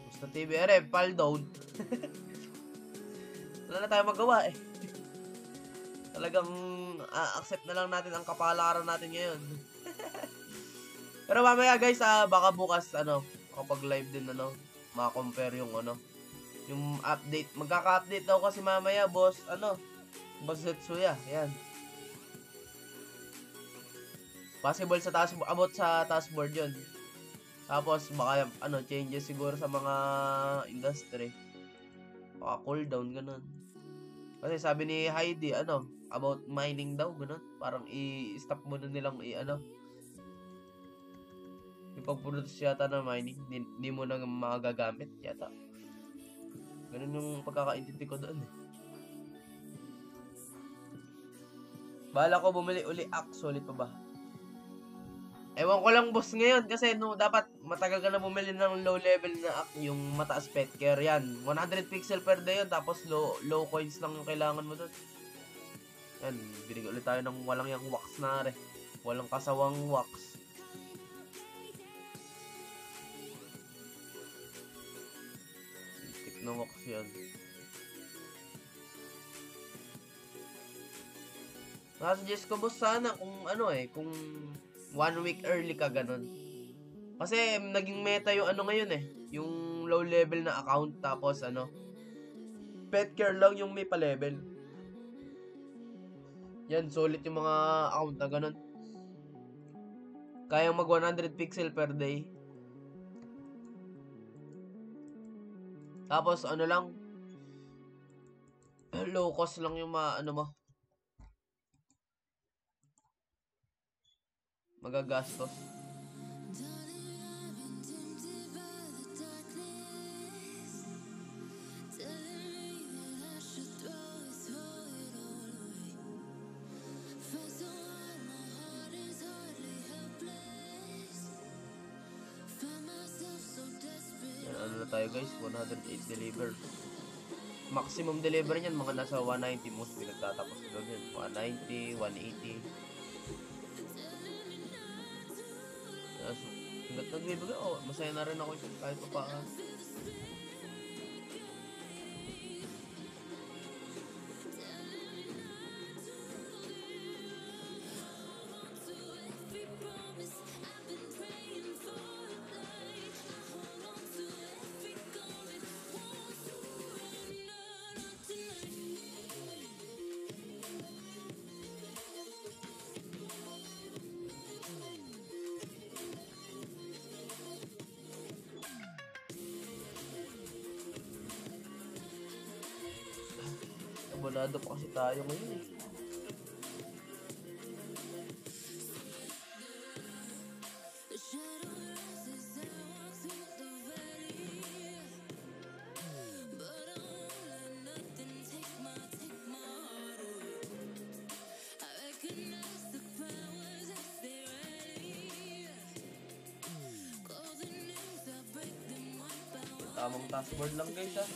[SPEAKER 1] Basta TVRF, fall down. Wala na tayo magawa eh. Talagang accept na lang natin ang kapalaran natin ngayon. Pero mamaya guys, baka bukas kapag live din maka-compare yung yung update. Magkaka-update daw kasi mamaya, boss Setsuya. Yan. Possible sa about sa taskboard yun. Tapos, baka, changes siguro sa mga industry. Baka cooldown, ganun. Kasi sabi ni Heidi, about mining daw, ganun. Parang i-stop muna nilang yung pag-produce yata ng mining, hindi mo na magagamit yata. Ganun yung pagkakaintindi ko doon eh. Bahala ko bumili uli solid pa ba? Ewan ko lang boss ngayon kasi dapat matagal ka na bumili ng low level na yung mataas pet care yan. 100 pixel per day yun tapos low coins lang yung kailangan mo doon. Yan, binigay ulit tayo ng walang yung wax na re. Walang kasawang wax. Na wax yan. Nasuggest ko boss sana kung kung 1 week early ka ganun. Kasi naging meta yung ngayon yung low level na account tapos pet care lang yung may pa-level. Yan, solid yung mga account na ganun. Kayang mag 100 pixel per day. Tapos lang low cost lang yung mo magagastos. Na tayo guys, 108 deliver. Maximum deliver niyan mga nasa 190, most pinagtatapos doon yan. 190, 180. Hanggat nagbibigay, masaya na rin ako kahit pa paano. Abonado pa kasi tayo ngayon eh. Tamang taskboard lang guys ha.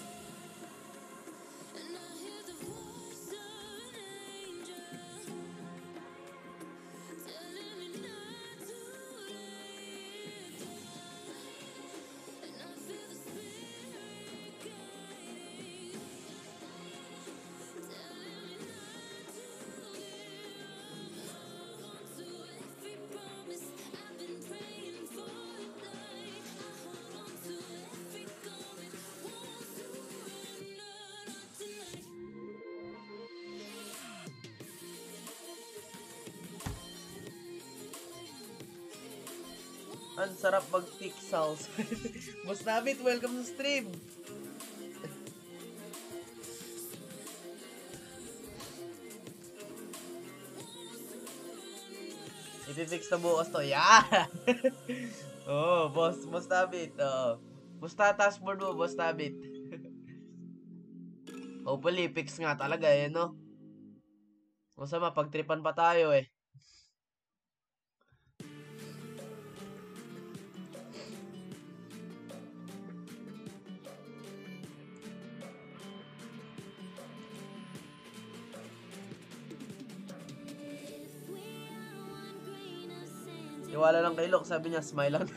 [SPEAKER 1] Ang sarap mag-pixels. Boss Nabit, welcome sa stream. Ipifix na bukas to. Yeah! Oh, Boss Nabit. Musta dashboard mo, Boss Nabit? Hopefully, fix nga talaga eh, no? Masama, pagtripan pa tayo eh. Iwala lang kay Lok, sabi niya, smile lang.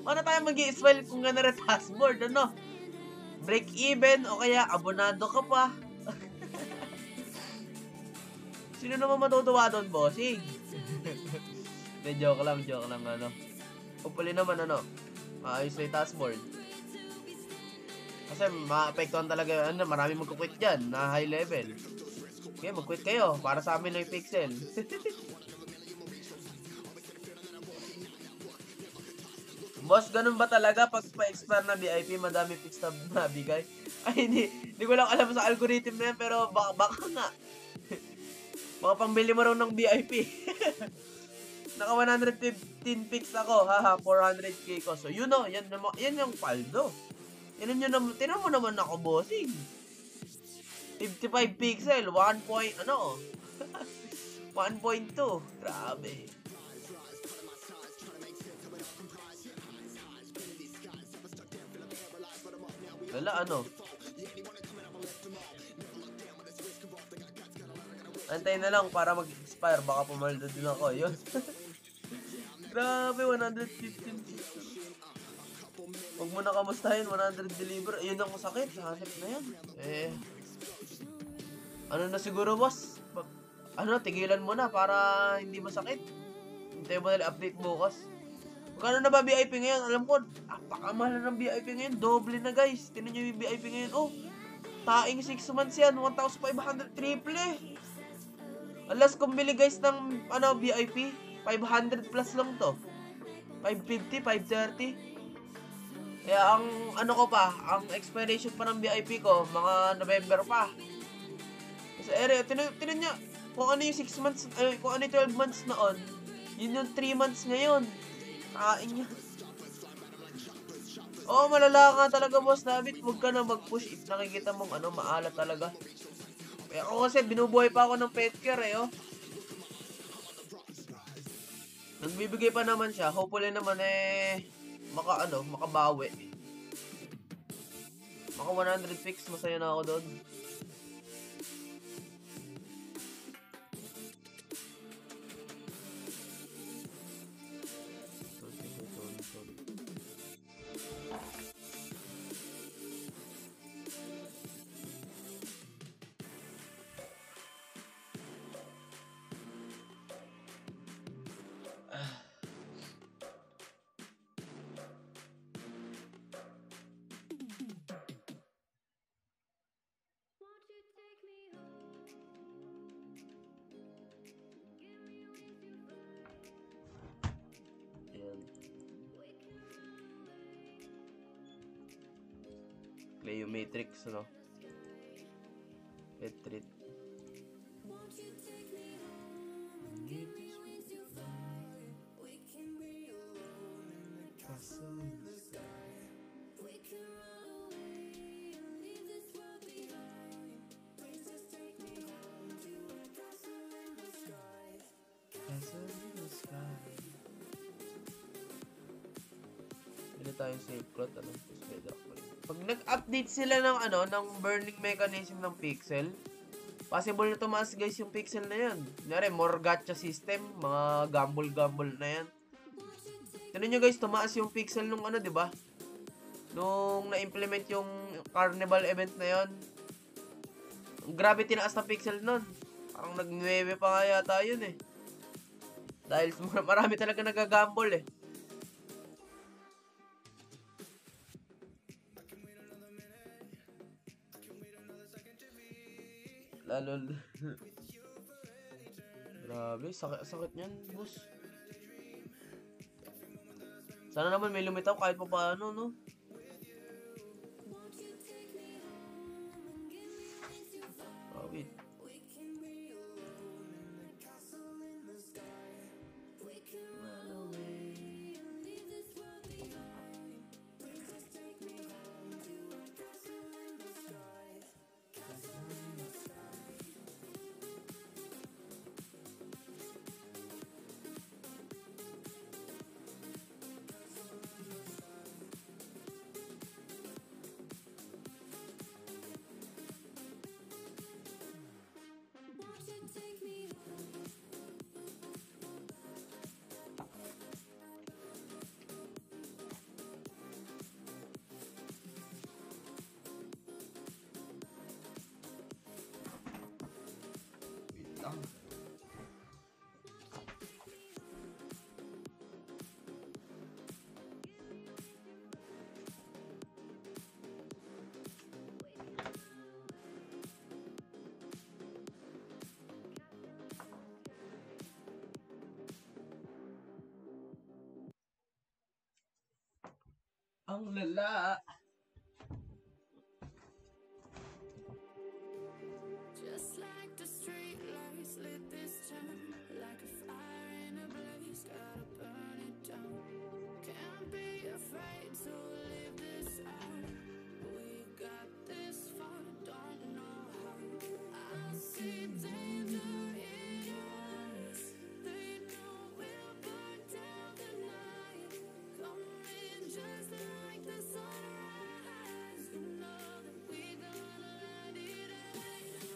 [SPEAKER 1] Paano tayo mag-i-smile kung gano'n rin dashboard, ano? Break even, o kaya abonado ka pa. Sino naman matutuwa doon, bossing? De, joke lang, ano. Hopefully naman, ano, maayos na yung dashboard. Kasi ma-apektuhan talaga, ano, marami magkukwit dyan, na high level. Okay, mag-quit kayo, para sa amin na yung pixel. Boss, ganun ba talaga pag pa-expire na VIP, madami fix na nabigay? Ay, hindi ko lang alam sa algorithm na yan, pero baka nga. Baka pambili mo raw ng VIP. Naka 115 fix ako, haha, 400k ko. So, you know, yan yung paldo. Tinan mo naman ako, bossing. 55 pixel, 1.2. Grabe. Wala, ano? Antayin na lang para mag-expire. Baka pumaldo din ako. Yun. Grabe, 115. Huwag mo na kamustahin. 100 deliver. Ayun ang masakit. Hanip na yan. Ano na siguro, boss? Tigilan mo na para hindi masakit. Hintayin mo na update bukas. Kano na ba VIP ngayon? Alam ko, napakamahal na ng VIP ngayon. Doble na, guys. Tinan nyo yung VIP ngayon. Oh, taing 6 months yan. 1,500 triple eh. Alas, kung bili guys ng VIP, 500 plus lang to. 550, 530. Kaya ang ang expiration pa ng VIP ko, mga November pa. Kasi tinan nyo, kung ano yung 6 months, kung ano yung 12 months noon, yun yung 3 months ngayon. Kain niya. Oo, malala nga talaga, Boss Nabit. Huwag ka na mag-push if nakikita mong maalat talaga. Kaya ako kasi binubuhay pa ako ng pet care eh, oh. Nagbibigay pa naman siya. Hopefully naman makabawi. Maka 100 fix, masaya na ako doon. Matrix, no? Petrit. Pili tayong safe cloth, pag nag-update sila ng ng burning mechanism ng pixel, possible na tumaas guys yung pixel na yan. Kunyari, more gacha system, mga gamble na yan. Tignan nyo guys, tumaas yung pixel nung diba? Nung na-implement yung carnival event na yon. Grabe tinaas na pixel nun. Parang nag-9 pa nga yata yun eh. Dahil marami talaga nagagamble eh. Lalo. Grabe, sakit niyan, boss. Sana naman may lumitaw kahit pa paano, no? Oh, wait. Lang. Ang lala.
[SPEAKER 3] Just like the street lights lit this town, like a fire in a blaze, gotta burn it down. Can't be afraid to live this out. We got this far, don't know how. I see danger in your eyes. They know we'll burn down the night. Coming just like the sunrise. You know that we gonna light it up.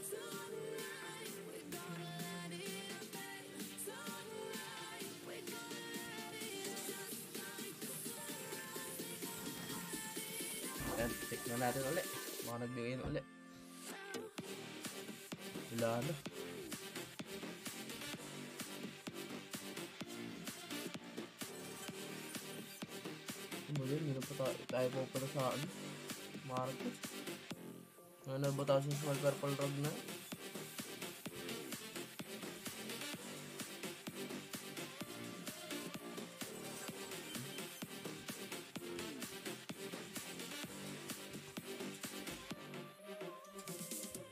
[SPEAKER 3] Tonight we gonna light it up. Tonight we gonna light it up. Just like the sunrise.
[SPEAKER 1] Ayan, check na natin ulit. Baka nagbigay na ulit. Wala na. Ano ba yun? Hindi na pa tayo pa pala sa ano? Market. Ano na ba tayo sa small purple rug na?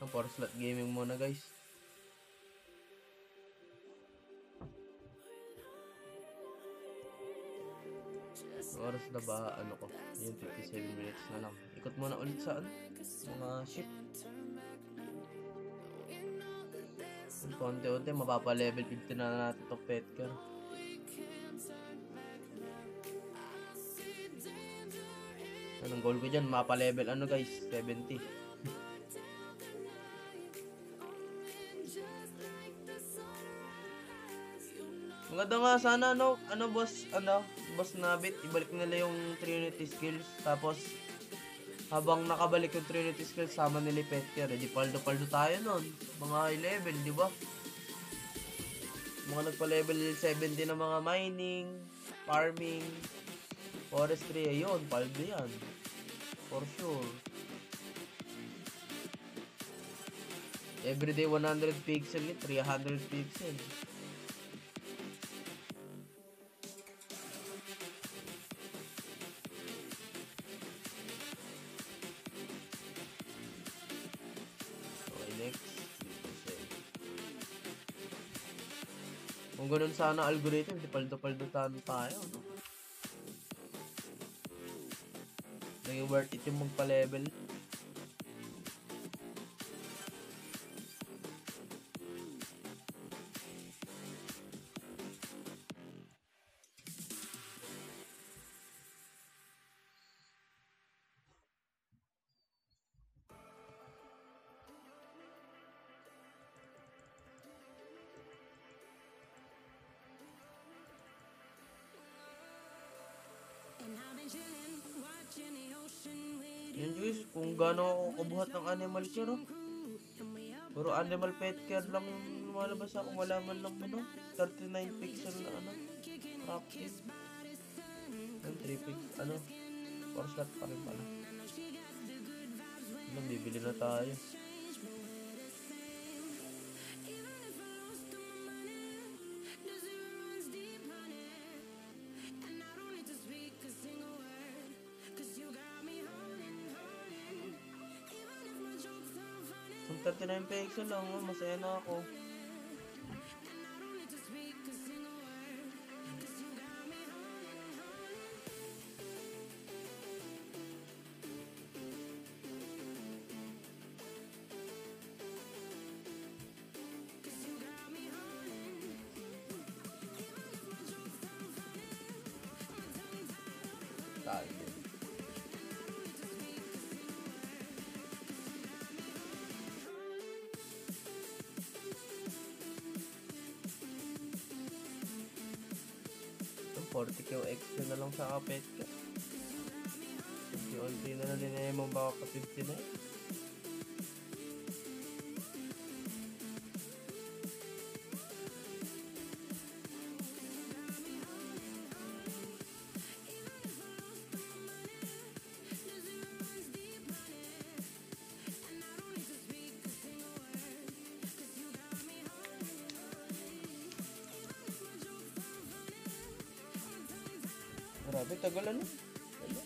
[SPEAKER 1] Ang for slot gaming muna guys. Oras na ba ano ko? Yung 57 minutes na lang. Ikot muna ulit sa ano? Mga ship. Konti-unti mapapa-level 50 na natin to Petker. Anong goal ko dyan? Mapa-level ano guys? 70. Maganda nga sana boss Nabit, ibalik nila yung Trinity skills, tapos habang nakabalik yung Trinity skills sama nila Petker, di paldo-paldo tayo nun, mga high level, di ba? Mga nagpa-level 70 na mga mining, farming, forestry, ayun, paldo yan. For sure. Everyday 100 pixel, 300 pixel. Kung ganun sana algorithm, di paldo-paldo tayo, no? Naging worth it yung magpa-level. Yan guys, kung gaano ako kabuhat ng animal care, oh. Puro animal pet care lang yung lumalabas ako, wala man lang ano, 39 pixel na ano, practice. Yung 3 pixel, ano, 4 slot pa rin pala. Ano, bibili na tayo. 39 pixel lang, oh. Masaya na ako. Tayo. Ang 40k yung extra na lang sa kapet ka. Unti na na din mo baka ka 50 na. Grabe, tagal ano? Ano?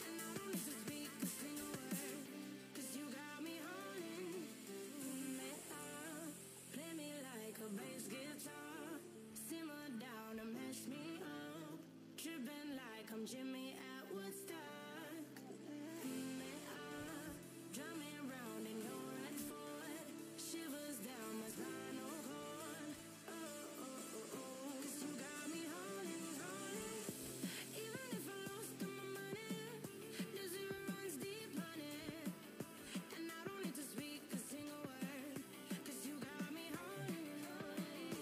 [SPEAKER 3] Jimmy at Woodstock. Drum me around in your red Ford. Shivers down my spinal cord. Oh, 'cause you got me holding, holding. Even if I lost all my money, the zero runs deep, honey. And I don't need to speak a single word, 'cause you got me holding, holding.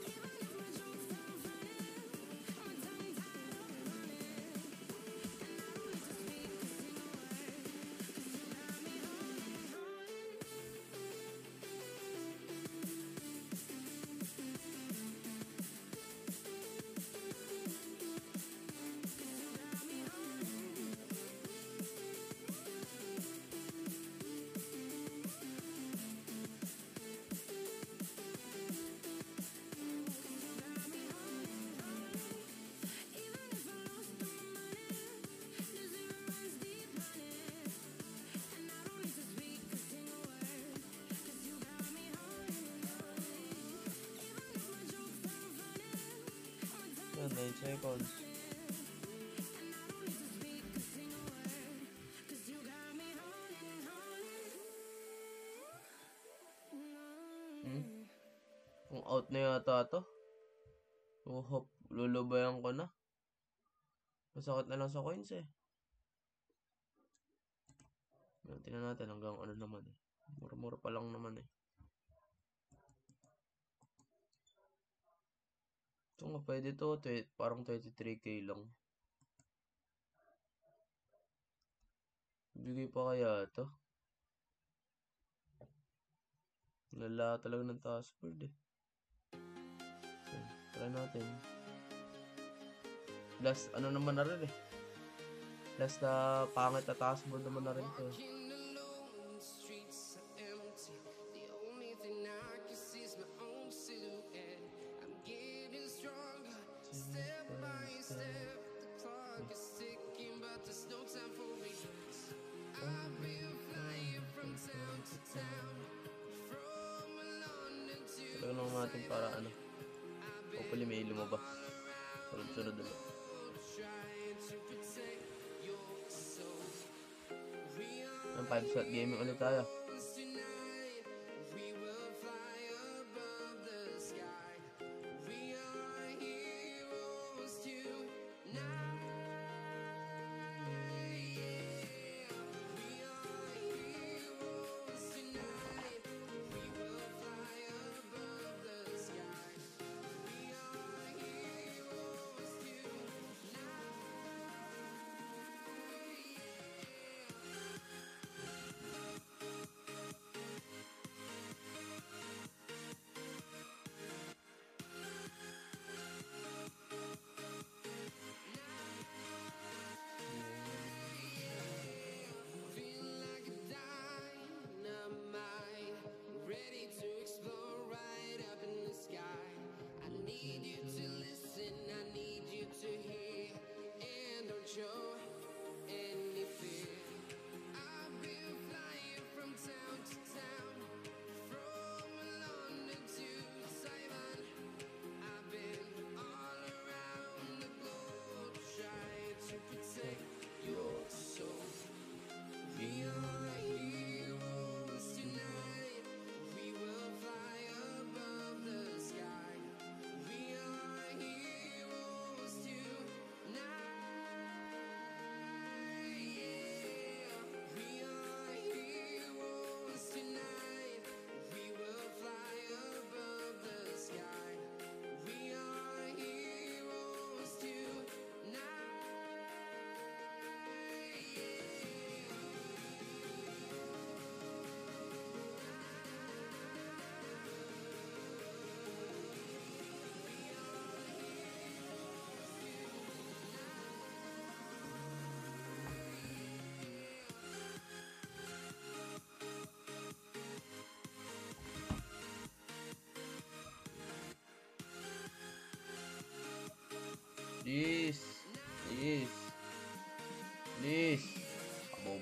[SPEAKER 3] Even if my jokes sound funny, my tongue tied up running. And I don't need to speak a single word, 'cause you got me holding, holding.
[SPEAKER 1] Yan, 9 seconds. Kung out na yata to. Oh, lulubayan ko na. Masakit na lang sa coins eh. Tingnan natin hanggang ano naman eh. Mura-mura pa lang naman eh. Ito nga pwede to. Parang 23k lang. Bigay pa kaya to? Lala talaga ng password eh. So, try natin. Last ano naman na rin eh. Last na pangit na password naman na rin to. Talaga naman natin para ano. Hopefully may lumabas. Sunod-sunod na. Ang 5-shot gaming ulit tayo.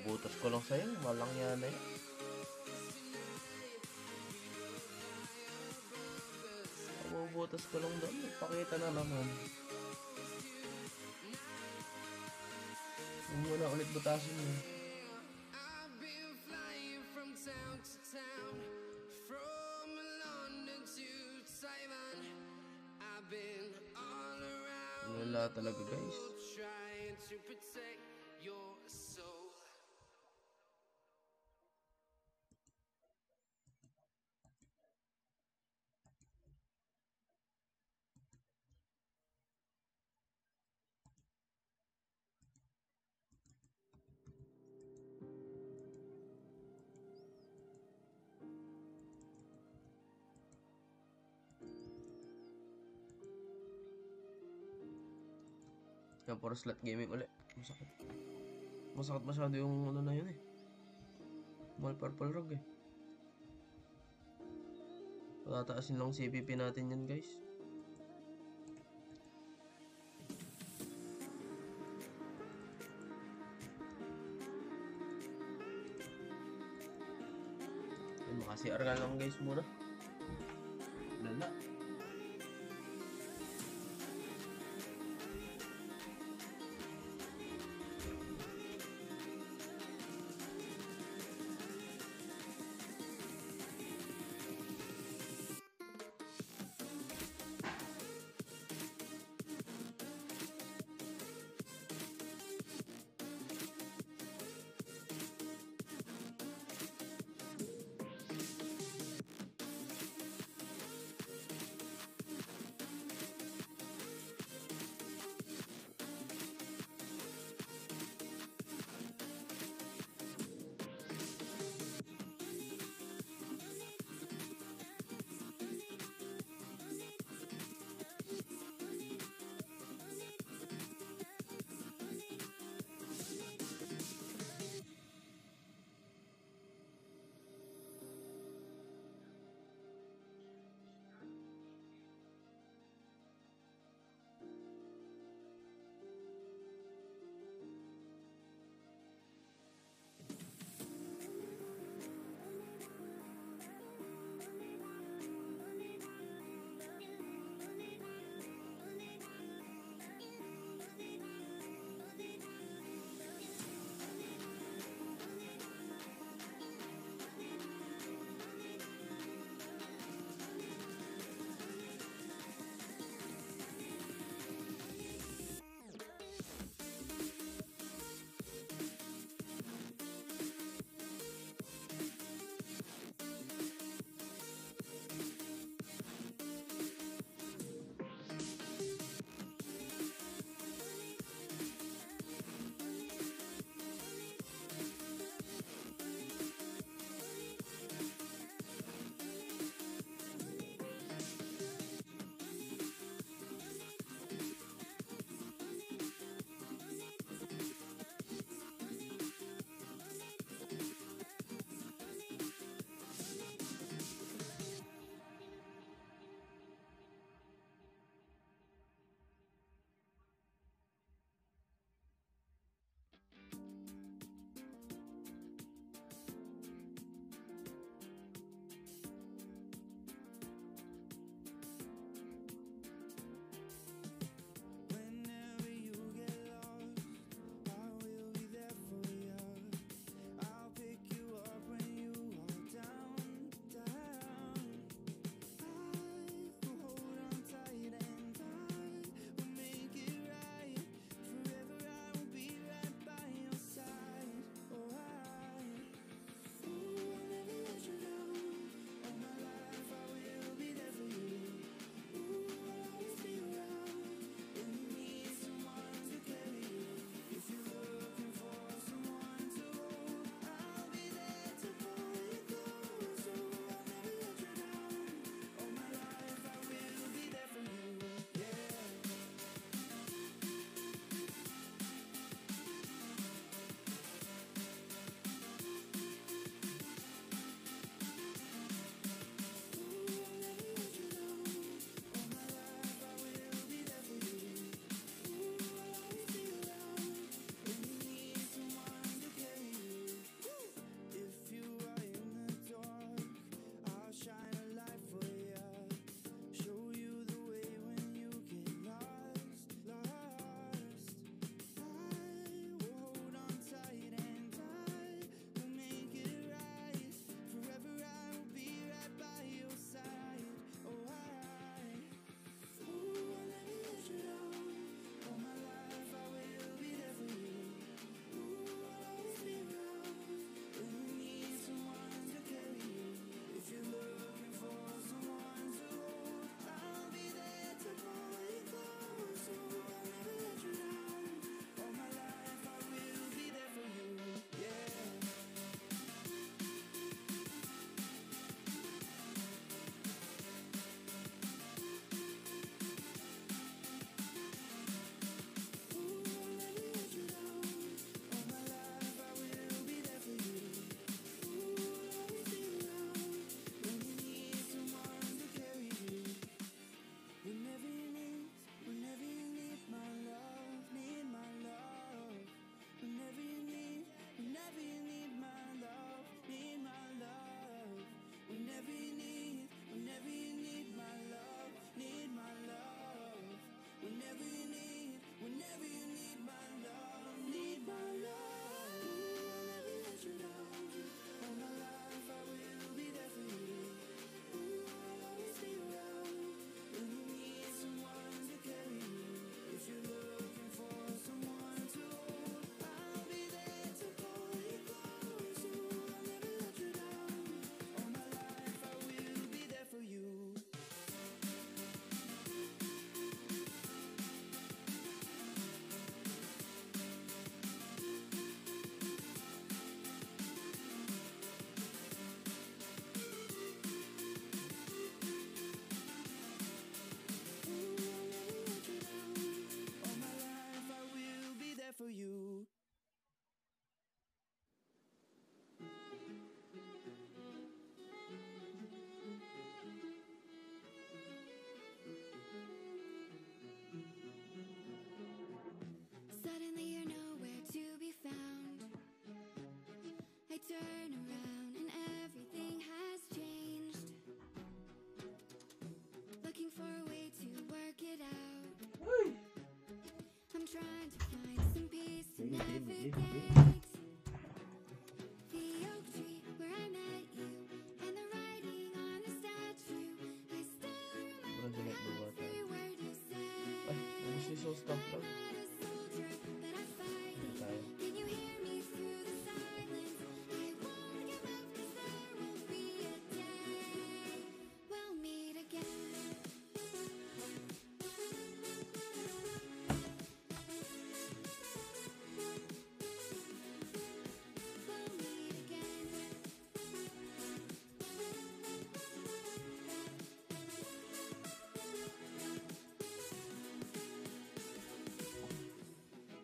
[SPEAKER 1] Bubutas ko lang sa'yo. Malang yan eh. Bubutas ko lang doon. Pakita na naman. Huwag mo na ulit butasin mo.
[SPEAKER 2] I've been flying from town to town, from London to Taiwan. I've been all around
[SPEAKER 1] Wala talaga guys.
[SPEAKER 2] trying to protect your soul.
[SPEAKER 1] Yan, puro slot gaming ulit. Masakit. Masakit masyado yung ano na yun eh. Mall Purple Rog eh. Patataasin lang CPP natin yan guys. Yan, maka-CR ka lang guys muna. Lala. kasi so stop lang. Tayo.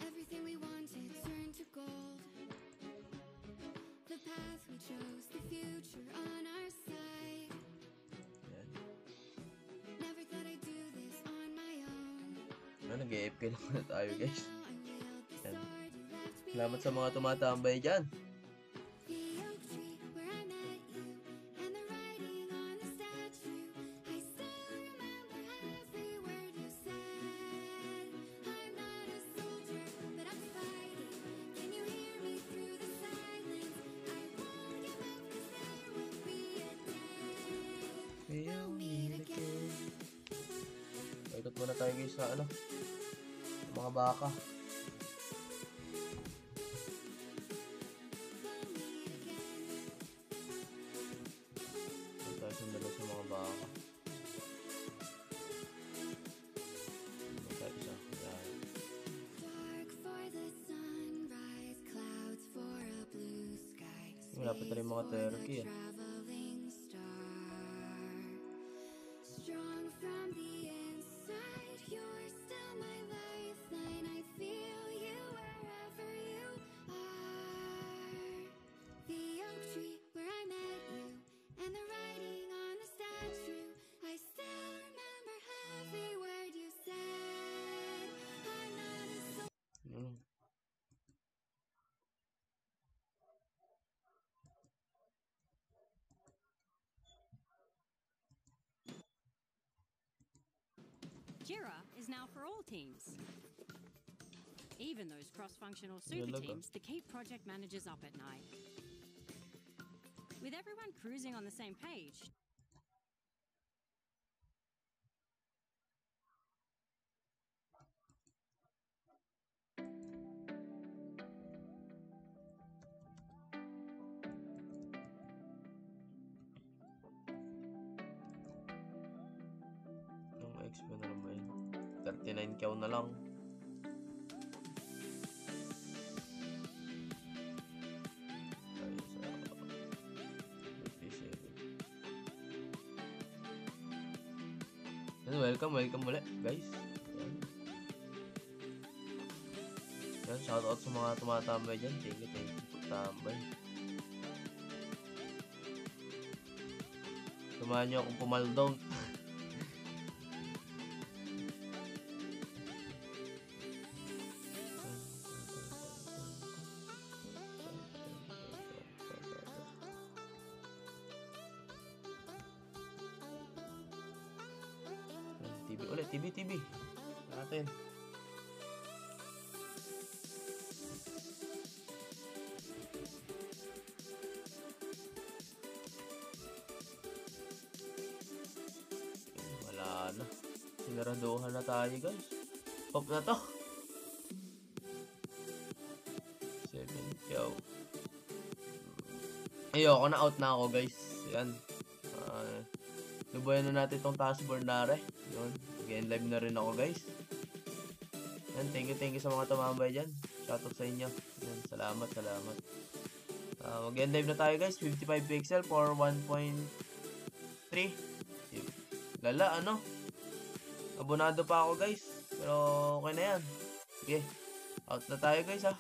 [SPEAKER 4] Everything we wanted turned to gold. The path we chose, the future on our side.
[SPEAKER 1] Yan.
[SPEAKER 4] Never thought I'd do this on my own.
[SPEAKER 1] Nag-EFK lang na tayo guys.
[SPEAKER 4] Now I wield the
[SPEAKER 1] Yan.
[SPEAKER 4] sword you left
[SPEAKER 1] Salamat sa mga tumatambay dyan.
[SPEAKER 4] The oak tree where I met you, and the writing on the statue. I still remember every word you said. I'm not a soldier, but I'm fighting. Can you hear me through the silence? I won't give up 'cause there will be a day we'll meet again.
[SPEAKER 1] Ikot muna tayo guys sa ano, mga baka. Ikot tayo sundalo sa mga baka. Ikot tayo isa. Yan.
[SPEAKER 4] Dark for the sunrise, clouds for a blue sky.
[SPEAKER 1] Malapit na rin mga turkey eh.
[SPEAKER 4] Traveling star, strong from the inside, you're still my lifeline. I feel you wherever you are. The oak tree where I met you, and the writing on the statue. I still remember every word you said. I'm not a
[SPEAKER 1] Yun.
[SPEAKER 5] Jira is now for all teams. Even those cross-functional super
[SPEAKER 1] Talaga.
[SPEAKER 5] teams that keep project managers up at night. With everyone cruising on the same page,
[SPEAKER 1] Yung XP na naman yun. 39 kaw na lang. Tayo sa 57. Yan, welcome ulit guys. Yan. Yan, shoutout sa mga tumatambay dyan. Thank you pagtambay. Tumahan nyo akong pumaldown. TV ulit, TV. Natin. Wala na. Sinaraduhan na tayo guys. Pop na to. 7 yaw. Ayoko na, out na ako guys. Yan. Lubayan na natin itong taskboard na re. Yun. Mag-end live na rin ako guys. Yan. Thank you sa mga tumambay dyan. Shoutout sa inyo. Yan. Salamat. Mag-end live na tayo guys. 55 pixel for 1.3. Lala, ano? Abonado pa ako guys. Pero okay na yan. Sige. Out na tayo guys ha.